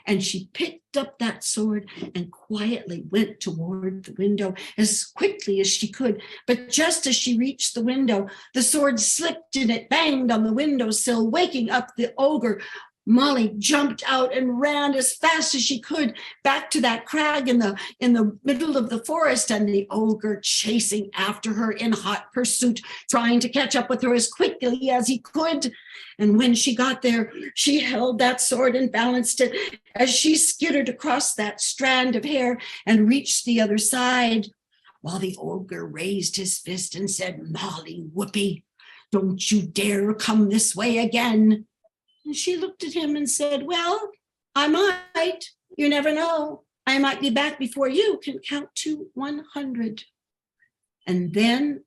and she picked up that sword and quietly went toward the window as quickly as she could. But just as she reached the window, the sword slipped and it banged on the windowsill, waking up the ogre. Molly jumped out and ran as fast as she could back to that crag in the middle of the forest, and the ogre chasing after her in hot pursuit, trying to catch up with her as quickly as he could. And when she got there, she held that sword and balanced it as she skittered across that strand of hair and reached the other side, while the ogre raised his fist and said, "Molly Whoopie, don't you dare come this way again." And she looked at him and said, "Well, I might. You never know. I might be back before you can count to 100. And then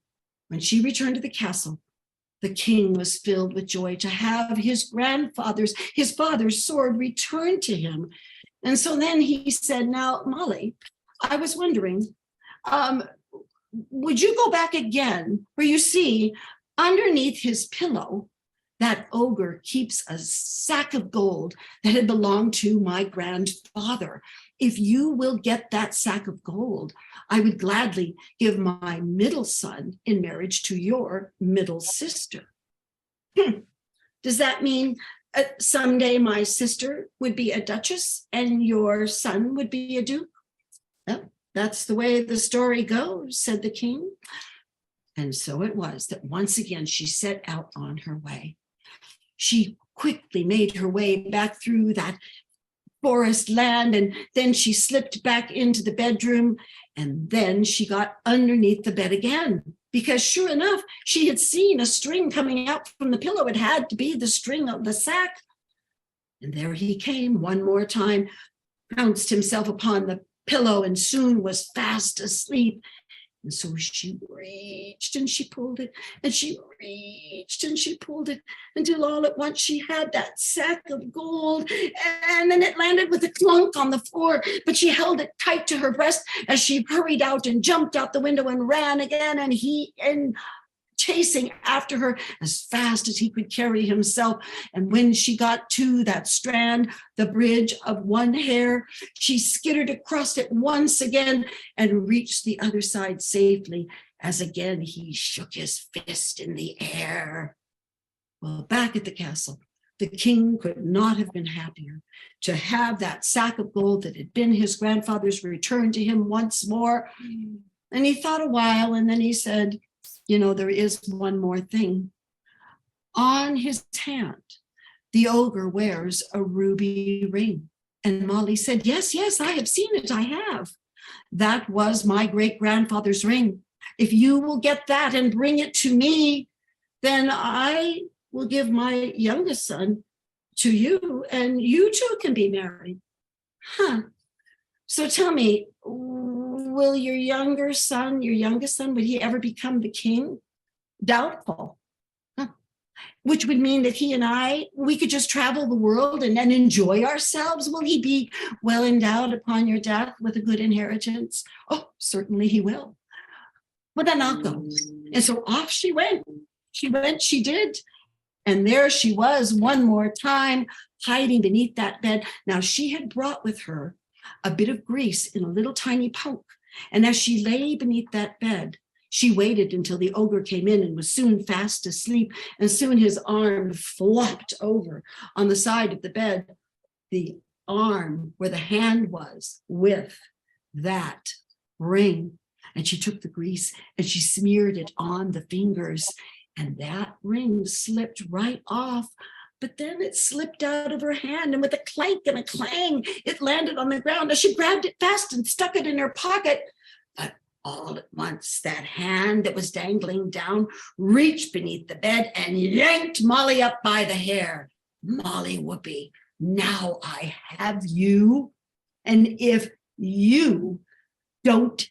when she returned to the castle, the king was filled with joy to have his father's sword returned to him. And so then he said, "Now, Molly, I was wondering, would you go back again? For you see, underneath his pillow, that ogre keeps a sack of gold that had belonged to my grandfather. If you will get that sack of gold, I would gladly give my middle son in marriage to your middle sister." Does that mean someday my sister would be a duchess and your son would be a duke? Well, that's the way the story goes, said the king. And so it was that once again she set out on her way. She quickly made her way back through that forest land, and then she slipped back into the bedroom, and then she got underneath the bed again, because sure enough, she had seen a string coming out from the pillow. It had to be the string of the sack. And there he came one more time, pounced himself upon the pillow, and soon was fast asleep. And so she reached and she pulled it, and she reached and she pulled it, until all at once she had that sack of gold, and then it landed with a clunk on the floor, but she held it tight to her breast as she hurried out and jumped out the window and ran again, and he chasing after her as fast as he could carry himself. And when she got to that strand, the bridge of one hair, she skittered across it once again and reached the other side safely, as again he shook his fist in the air. Well, back at the castle, the king could not have been happier to have that sack of gold that had been his grandfather's returned to him once more. And he thought a while, and then he said, "You know, there is one more thing. On his hand, the ogre wears a ruby ring." And Molly said, yes, I have seen it, I have. "That was my great-grandfather's ring. If you will get that and bring it to me, then I will give my youngest son to you, and you two can be married." So tell me, will your youngest son, would he ever become the king? Doubtful. Which would mean that he and we could just travel the world and enjoy ourselves. Will he be well endowed upon your death with a good inheritance? Oh, certainly he will. Well, then I'll go. And so off she went. She did. And there she was one more time, hiding beneath that bed. Now she had brought with her a bit of grease in a little tiny punk. And as she lay beneath that bed, she waited until the ogre came in and was soon fast asleep. And soon his arm flopped over on the side of the bed, the arm where the hand was with that ring. And she took the grease and she smeared it on the fingers, and that ring slipped right off. But then it slipped out of her hand, and with a clank and a clang, it landed on the ground as she grabbed it fast and stuck it in her pocket. But all at once, that hand that was dangling down reached beneath the bed and yanked Molly up by the hair. "Molly Whoopie, now I have you." And if you don't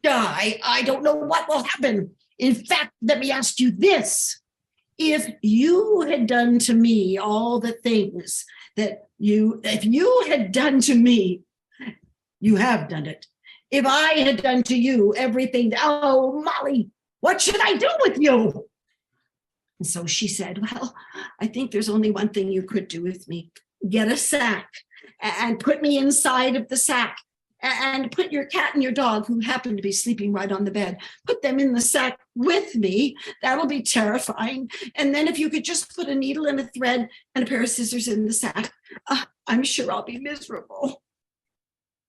die, I don't know what will happen. In fact, let me ask you this. If you had done to me all the things that if you had done to me, you have done it. If I had done to you everything, oh, Molly, what should I do with you? And so she said, well, I think there's only one thing you could do with me. Get a sack and put me inside of the sack, and put your cat and your dog, who happen to be sleeping right on the bed, put them in the sack with me. That'll be terrifying. And then if you could just put a needle and a thread and a pair of scissors in the sack, I'm sure I'll be miserable.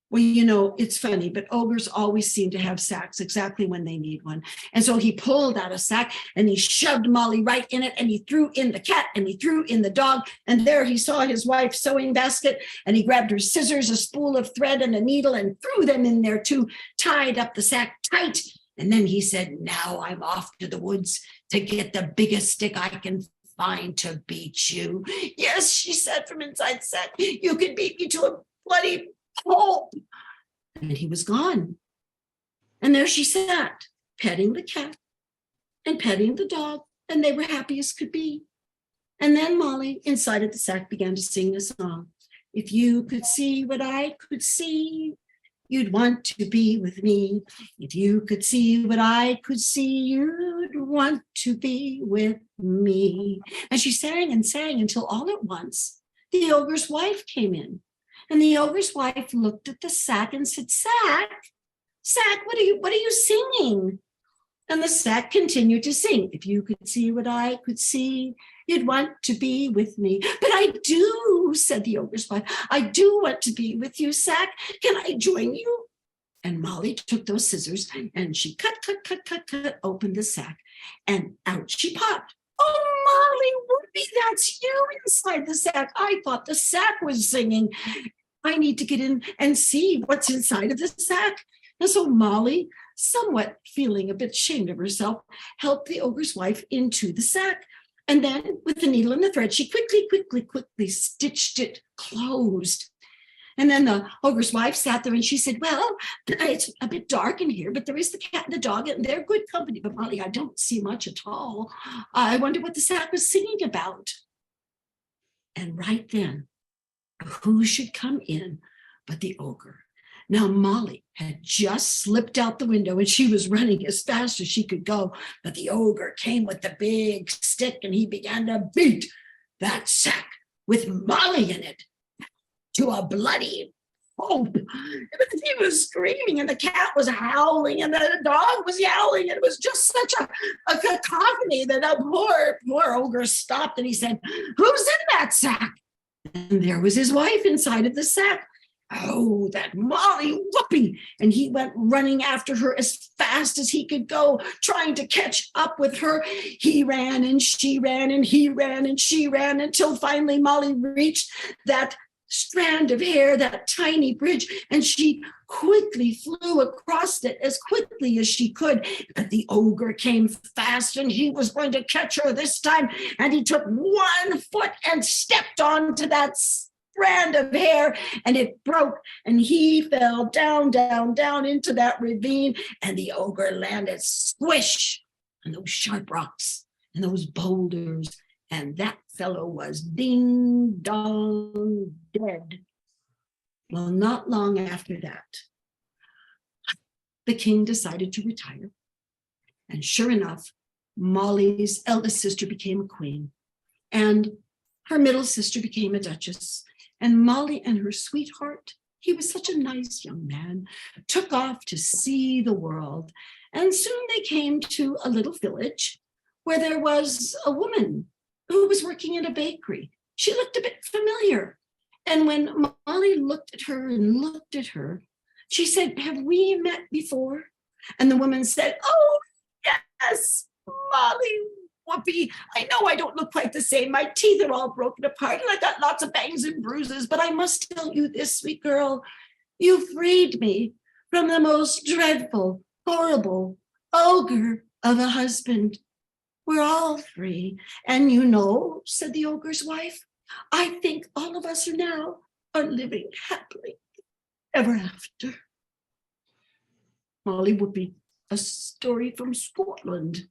Well, you know, it's funny, but ogres always seem to have sacks exactly when they need one. And so he pulled out a sack and he shoved Molly right in it, and he threw in the cat and he threw in the dog. And there he saw his wife's sewing basket, and he grabbed her scissors, a spool of thread and a needle, and threw them in there too, tied up the sack tight. And then he said, now I'm off to the woods to get the biggest stick I can find to beat you. Yes, she said from inside the sack, you can beat me to a bloody pulp. And he was gone. And there she sat, petting the cat and petting the dog, and they were happy as could be. And then Molly, inside of the sack, began to sing a song. If you could see what I could see, you'd want to be with me. If you could see what I could see, you'd want to be with me. And she sang and sang until all at once the ogre's wife came in. And the ogre's wife looked at the sack and said, Sack, what are you singing? And the sack continued to sing. If you could see what I could see, you'd want to be with me. But I do, said the ogre's wife. I do want to be with you, Sack. Can I join you? And Molly took those scissors and she cut open the sack, and out she popped. Oh, Molly, Whoopie, that's you inside the sack. I thought the sack was singing. I need to get in and see what's inside of the sack. And so Molly, somewhat feeling a bit ashamed of herself, helped the ogre's wife into the sack. And then with the needle and the thread, she quickly stitched it closed. And then the ogre's wife sat there and she said, well, it's a bit dark in here, but there is the cat and the dog, and they're good company. But Molly, I don't see much at all. I wonder what the sack was singing about. And right then, who should come in but the ogre? Now, Molly had just slipped out the window and she was running as fast as she could go. But the ogre came with the big stick and he began to beat that sack with Molly in it to a bloody pulp. He was screaming and the cat was howling and the dog was yowling. And it was just such a cacophony that a poor ogre stopped and he said, who's in that sack? And there was his wife inside of the sack. Oh, that Molly Whoopie. And he went running after her as fast as he could go, trying to catch up with her. He ran and she ran and he ran and she ran until finally Molly reached that strand of hair, that tiny bridge, and she quickly flew across it as quickly as she could. But the ogre came fast and he was going to catch her this time. And he took one foot and stepped onto that strand of hair, and it broke, and he fell down into that ravine, and the ogre landed squish on those sharp rocks and those boulders, and that fellow was ding dong dead. Well, not long after that, the king decided to retire, and sure enough, Molly's eldest sister became a queen, and her middle sister became a duchess. And Molly and her sweetheart, he was such a nice young man, took off to see the world. And soon they came to a little village where there was a woman who was working in a bakery. She looked a bit familiar. And when Molly looked at her, she said, have we met before? And the woman said, oh, yes, Molly Whoopie, I know I don't look quite the same. My teeth are all broken apart and I got lots of bangs and bruises, but I must tell you this, sweet girl, you freed me from the most dreadful, horrible ogre of a husband. We're all free. And you know, said the ogre's wife, I think all of us are now are living happily ever after. Molly would be a story from Scotland.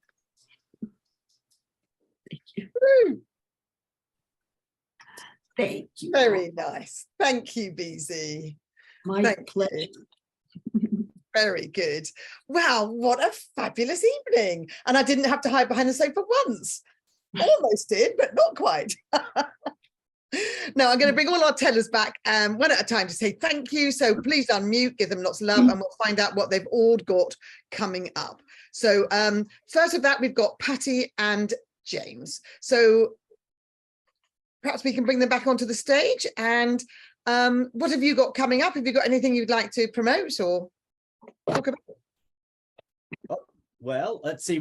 Thank you. Thank you. Very nice. Thank you, BZ. My Thank pleasure. you. Very good. Wow, what a fabulous evening. And I didn't have to hide behind the sofa once. Almost did, but not quite. Now I'm going to bring all our tellers back one at a time to say thank you. So please unmute, give them lots of love, and we'll find out what they've all got coming up. So first of that, we've got Patty and James. So perhaps we can bring them back onto the stage. And what have you got coming up? Have you got anything you'd like to promote or talk about? Well, let's see.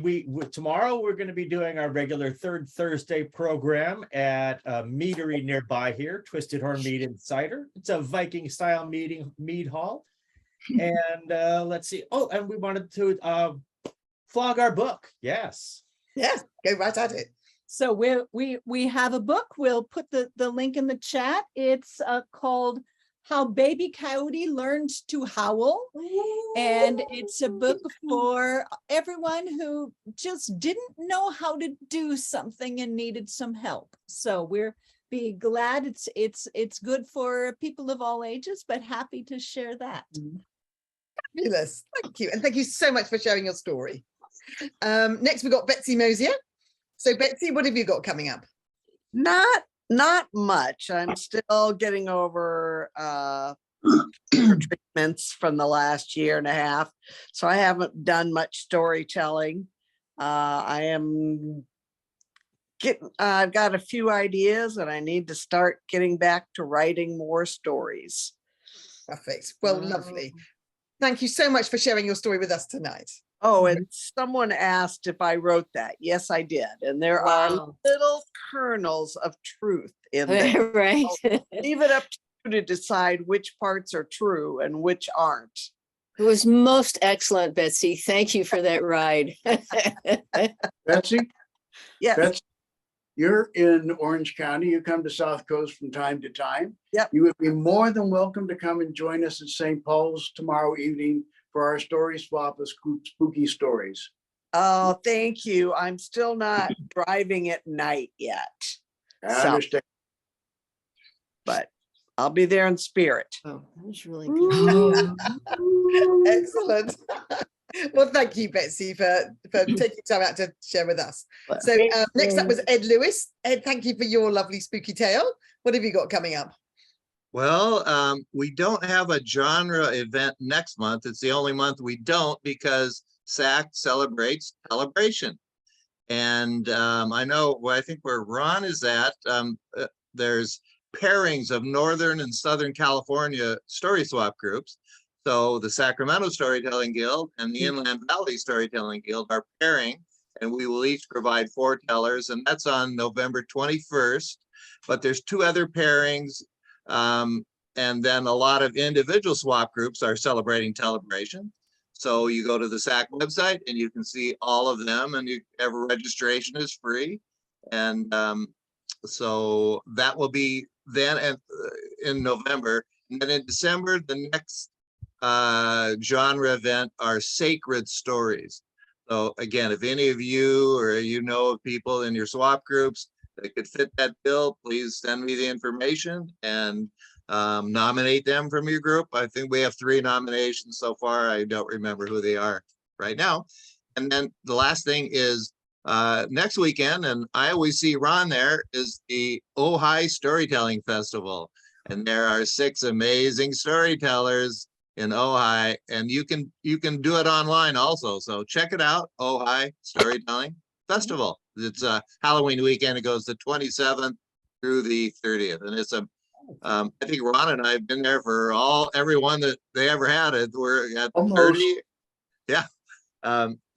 Tomorrow we're going to be doing our regular third Thursday program at a meadery nearby here, Twisted Horn Mead and Cider. It's a Viking style mead hall. And let's see. Oh, and we wanted to flog our book. Yes. Yes, go right at it. So we have a book. We'll put the link in the chat. It's called How Baby Coyote Learned to Howl. And it's a book for everyone who just didn't know how to do something and needed some help. So we're be glad it's good for people of all ages, but happy to share that. Fabulous. Thank you. And thank you so much for sharing your story. Next, we've got Betsy Mosier. So Betsy, what have you got coming up? Not much. I'm still getting over treatments from the last year and a half. So I haven't done much storytelling. I've got a few ideas and I need to start getting back to writing more stories. Perfect. Well, lovely. Thank you so much for sharing your story with us tonight. Oh, and someone asked if I wrote that. Yes, I did. And there are little kernels of truth in there. Right. So leave it up to you to decide which parts are true and which aren't. It was most excellent, Betsy. Thank you for that ride. Betsy, Yes. Betsy, you're in Orange County. You come to South Coast from time to time. Yep. You would be more than welcome to come and join us at St. Paul's tomorrow evening for our story swap of spooky stories. Oh, thank you. I'm still not driving at night yet. I So, understand. but I'll be there in spirit. Oh, that was really good. Excellent. Well, thank you, Betsy, for taking time out to share with us. So next up was Ed Lewis. Ed, thank you for your lovely spooky tale. What have you got coming up? Well, we don't have a genre event next month. It's the only month we don't because SAC celebrates celebration. And I know, well, I think where Ron is at, there's pairings of Northern and Southern California story swap groups. So the Sacramento Storytelling Guild and the Inland Valley Storytelling Guild are pairing, and we will each provide 4 tellers, and that's on November 21st. But there's 2 other pairings. And then a lot of individual swap groups are celebrating celebration. So you go to the SAC website and you can see all of them, and every registration is free. And so that will be then in November. And then in December, the next genre event are sacred stories. So again, if any of you or you know of people in your swap groups that could fit that bill, please send me the information and nominate them from your group. I think we have 3 nominations so far. I don't remember who they are right now. And then the last thing is next weekend, and I always see Ron there, is the Ojai Storytelling Festival. And there are 6 amazing storytellers in Ojai, and you can do it online also. So check it out, Ojai Storytelling Festival. It's a Halloween weekend. It goes the 27th through the 30th, and it's I think Ron and I have been there for everyone that they ever had. We're at 30. Yeah,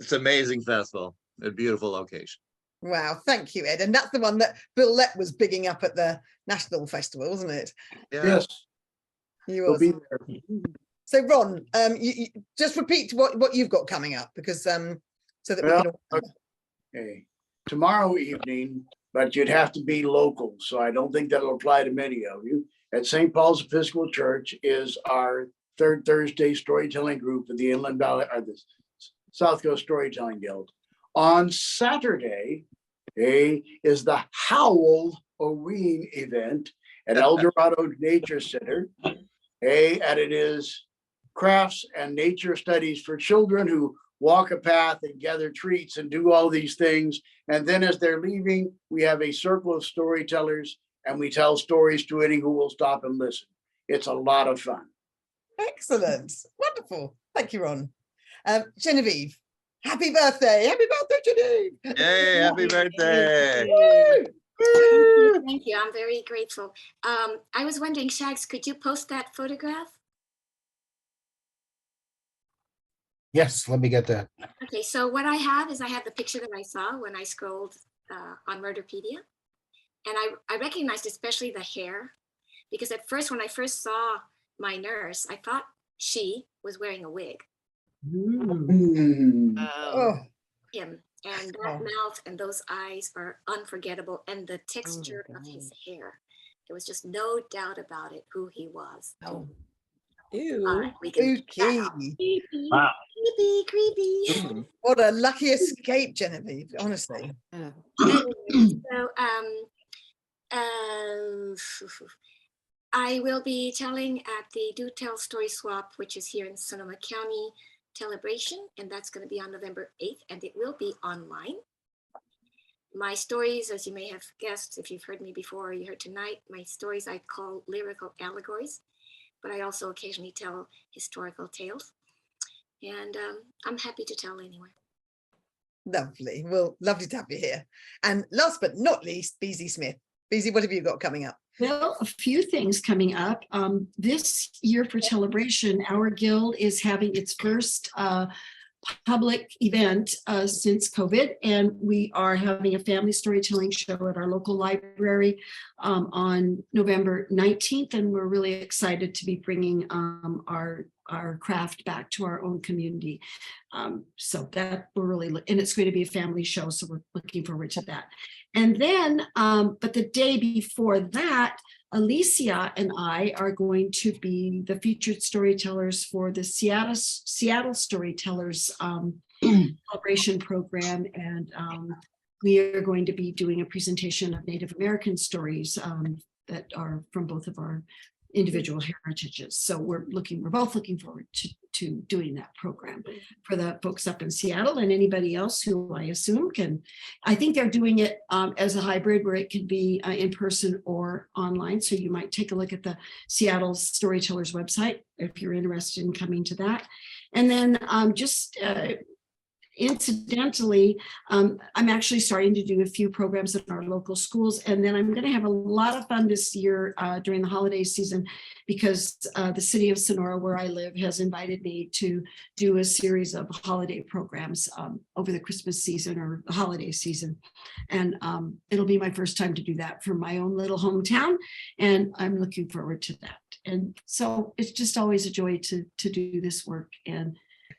it's an amazing festival. A beautiful location. Wow, thank you, Ed. And that's the one that Bill Lett was bigging up at the National Festival, wasn't it? Yeah. Yes. He was. We'll be there. So Ron, you just repeat what you've got coming up, because so that we can all... Okay. Tomorrow evening, but you'd have to be local, so I don't think that'll apply to many of you. at St. Paul's Episcopal Church is our third Thursday storytelling group of the Inland Valley, or the South Coast Storytelling Guild. On Saturday, is the Howl Oween event at El Dorado Nature Center. And it is crafts and nature studies for children who walk a path and gather treats and do all these things. And then as they're leaving, we have a circle of storytellers and we tell stories to any who will stop and listen. It's a lot of fun. Excellent. Wonderful. Thank you, Ron. Genevieve, happy birthday. Happy birthday, Genevieve. Yay, happy birthday. Thank you. I'm very grateful. I was wondering, Shags, could you post that photograph? Yes, let me get that. Okay, so what I have is I have the picture that I saw when I scrolled on Murderpedia. And I recognized especially the hair, because at first, when I first saw my nurse, I thought she was wearing a wig. Oh, Him. And that mouth and those eyes are unforgettable. And the texture of his hair. There was just no doubt about it, who he was. oh. Ew. All right, we can take that out. Spooky. Wow. Creepy. What a lucky escape, Genevieve, honestly. So I will be telling at the Do Tell Story Swap, which is here in Sonoma County Celebration, and that's going to be on November 8th, and it will be online. My stories, as you may have guessed, if you've heard me before or you heard tonight, my stories I call lyrical allegories, but I also occasionally tell historical tales, and I'm happy to tell anyway. Lovely. Well, lovely to have you here. And last but not least, Beezy Smith. Beezy, what have you got coming up? Well, a few things coming up. This year for Celebration, our guild is having its first public event since COVID, and we are having a family storytelling show at our local library on November 19th, and we're really excited to be bringing our craft back to our own community. So that we're really, and it's going to be a family show, so we're looking forward to that. And then, but the day before that, Alicia and I are going to be the featured storytellers for the Seattle Storytellers celebration program. And we are going to be doing a presentation of Native American stories that are from both of our individual heritages. So we're both looking forward to doing that program for the folks up in Seattle, and anybody else who I assume can. I think they're doing it as a hybrid where it can be in person or online. So you might take a look at the Seattle Storytellers website if you're interested in coming to that. And then incidentally, I'm actually starting to do a few programs in our local schools, and then I'm going to have a lot of fun this year during the holiday season, because the city of Sonora, where I live, has invited me to do a series of holiday programs over the Christmas season or the holiday season. And it'll be my first time to do that for my own little hometown, and I'm looking forward to that. And so it's just always a joy to do this work and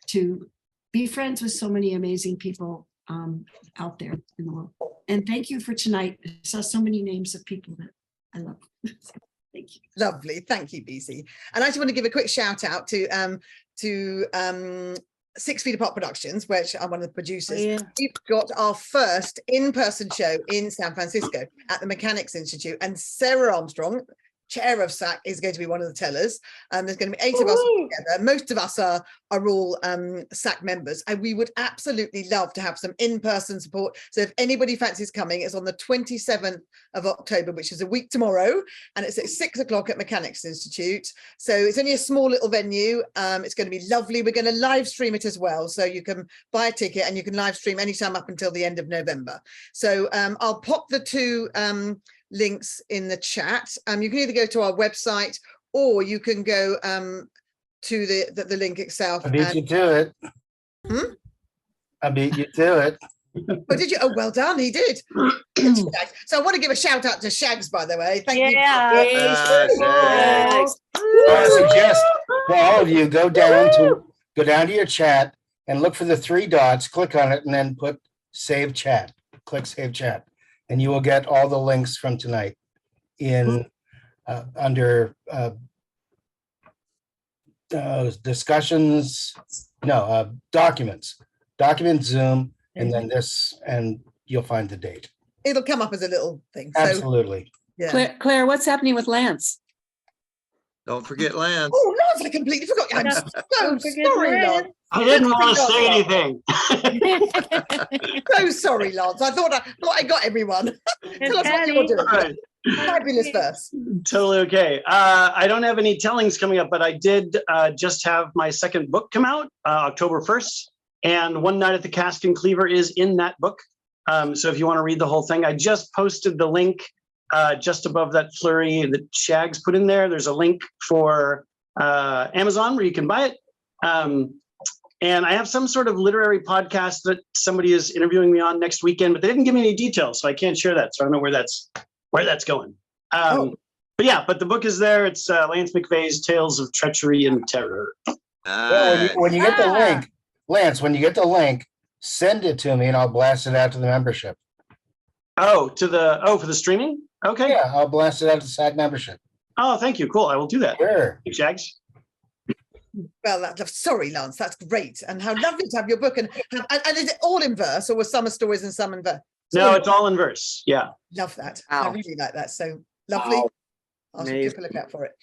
to be friends with so many amazing people out there in the world. And thank you for tonight. I saw so many names of people that I love. Thank you. Lovely. Thank you, BC. And I just want to give a quick shout out to 6 Feet Apart Productions, which I'm one of the producers. Oh, yeah. We've got our first in-person show in San Francisco at the Mechanics Institute, and Sarah Armstrong, chair of SAC, is going to be one of the tellers. There's going to be 8 of us together. Most of us are all SAC members, and we would absolutely love to have some in-person support. So if anybody fancies coming, it's on the 27th of October, which is a week tomorrow, and it's at 6 o'clock at Mechanics Institute. So it's only a small little venue. It's going to be lovely. We're going to live stream it as well, so you can buy a ticket and you can live stream anytime up until the end of November. So I'll pop the two links in the chat. You can either go to our website, or you can go to the link itself. I beat you to it. I beat you to it. Oh, did you? Oh, well done. He did. So I want to give a shout out to Shags, by the way. Thank you. I suggest to all of you go down to your chat and look for the 3 dots, click on it, and then put save chat. Click save chat, and you will get all the links from tonight in under discussions, no, documents, Zoom, and then this, and you'll find the date. It'll come up as a little thing. So, Absolutely. yeah. Claire, what's happening with Lance? Don't forget Lance. Oh, Lance, I completely forgot. I'm so sorry, Lance. I didn't want to say anything. So sorry, Lance. I thought I got everyone. Tell us what you're doing. All right. Fabulous verse. Totally okay. I don't have any tellings coming up, but I did just have my second book come out October 1st. And One Night at the Cask and Cleaver is in that book. So if you want to read the whole thing, I just posted the link just above that flurry that Shags put in there. There's a link for Amazon where you can buy it. And I have some sort of literary podcast that somebody is interviewing me on next weekend, but they didn't give me any details, so I can't share that. So I don't know where that's going. But yeah, but the book is there. It's Lance McVeigh's Tales of Treachery and Terror. Well, when you get the link, Lance, when you get the link, send it to me and I'll blast it out to the membership. Oh, for the streaming? Okay. Yeah, I'll blast it out to SAG membership. Oh, thank you. Cool. I will do that. Sure. Thanks, Shags. Well, sorry, Lance. That's great. And how lovely to have your book. And is it all in verse, or were some stories and some in verse? No, it's all in verse. Yeah. Love that. Wow. I really like that. So lovely. Wow. I'll Amazing. keep a lookout for it.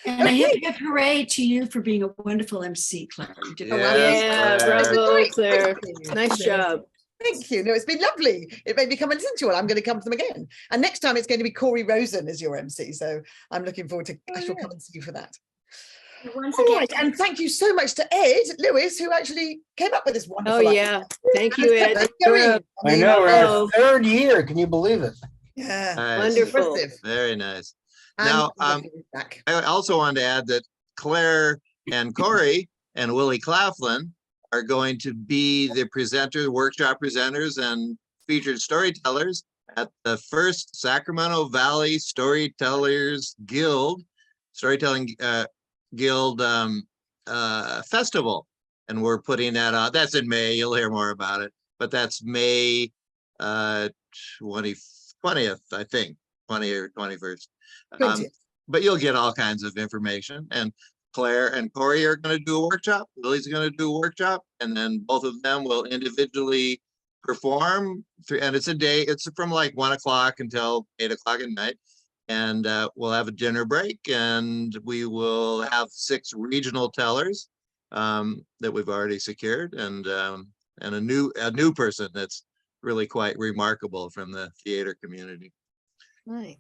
And a hip hooray to you for being a wonderful MC, Claire. You did a Yes, wonderful Yeah, Claire. bravo, Great. Claire. Thank you. Nice job. Thank you. No, it's been lovely. It made me come and listen to it. I'm going to come to them again. And next time it's going to be Corey Rosen as your MC. So I'm looking forward to, I shall come and see you for that. Once All again, right. And thank you so much to Ed Lewis, who actually came up with this Oh, wonderful idea. yeah. Thank you, And Ed. going. I know, we're Oh. our third year. Can you believe it? Yeah. Nice. Wonderful. Impressive. Very nice. And Now, lovely to be back. I also wanted to add that Claire and Corey and Willie Claflin are going to be the workshop presenters and featured storytellers at the first Sacramento Valley Storytellers Guild, Storytelling Guild Festival. And we're putting that on. That's in May. You'll hear more about it. But that's May 20th, I think, 20 or 21st. 20th. But you'll get all kinds of information. And Claire and Corey are going to do a workshop. Lily's going to do a workshop. And then both of them will individually perform. And it's a day. It's from like 1 o'clock until 8 o'clock at night. And we'll have a dinner break. And we will have 6 regional tellers that we've already secured. And a new person that's really quite remarkable from the theater community. Nice.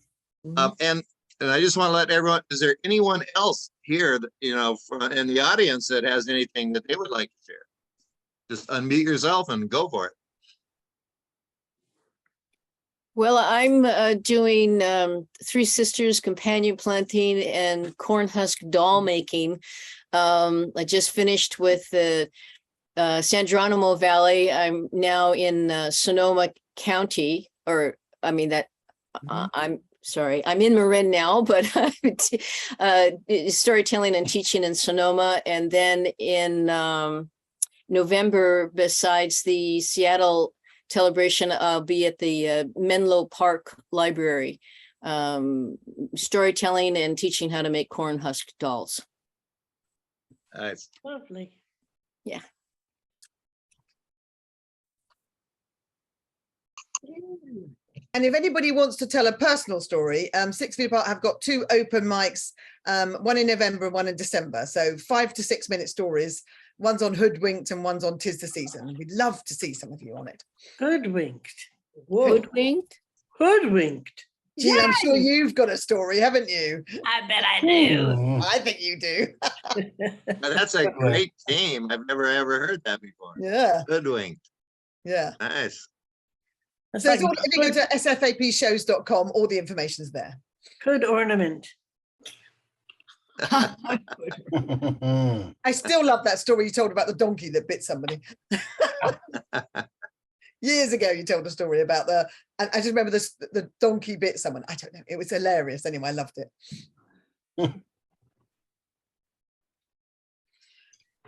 And I just want to let everyone, is there anyone else here that, in the audience that has anything that they would like to share? Just unmute yourself and go for it. Well, I'm doing Three Sisters companion planting and corn husk doll making. I just finished with the San Geronimo Valley. I'm now in Sonoma County, I'm sorry, I'm in Marin now, but storytelling and teaching in Sonoma. And then in November, besides the Seattle celebration, I'll be at the Menlo Park Library, storytelling and teaching how to make corn husk dolls. Nice. Lovely. Yeah. And if anybody wants to tell a personal story, 6 Feet Apart have got 2 open mics, one in November and one in December. So 5 to 6 minute stories. One's on Hoodwinked and one's on 'Tis the Season. We'd love to see some of you on it. Hoodwinked. Whoa. Hoodwinked? Hoodwinked. Gee, I'm sure you've got a story, haven't you? I bet I do. Mhm. I think you do. That's a great team. I've never ever heard that before. Yeah, Hoodwinked. yeah. Nice. That's So it's like all, if you go to sfapshows.com, all the information's there. hood ornament. I still love that story you told about the donkey that bit somebody. Years ago, you told a story about and I just remember the donkey bit someone. I don't know. It was hilarious. Anyway, I loved it.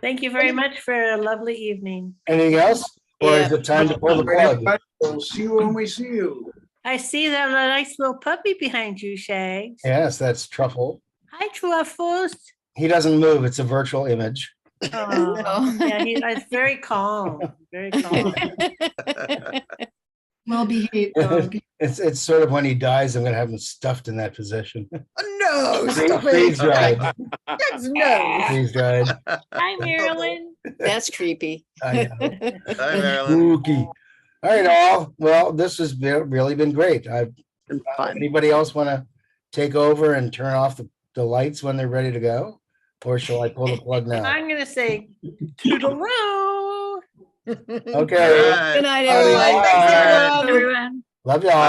Thank you very much for a lovely evening. Anything else? Or is Yeah. it time to pull the plug? We'll see you when we see you. I see that nice little puppy behind you, Shags. Yes, that's Truffle. Hi, Truffles. He doesn't move. It's a virtual image. Oh, yeah, it's very calm. Very calm. Well-behaved dog. It's sort of when he dies, I'm gonna have him stuffed in that position. Oh, no, stop Freeze it. dried. Shags, no. Freeze dried. Hi, Marilyn. That's creepy. I know. Hi, Marilyn. Spooky. All right, all. Well, this has really been great. Been fun. Anybody else want to take over and turn off the lights when they're ready to go? Or shall I pull the plug now? I'm going to say toodaloo. Okay. All right. Good night, All everyone. right. Everyone. Love y'all.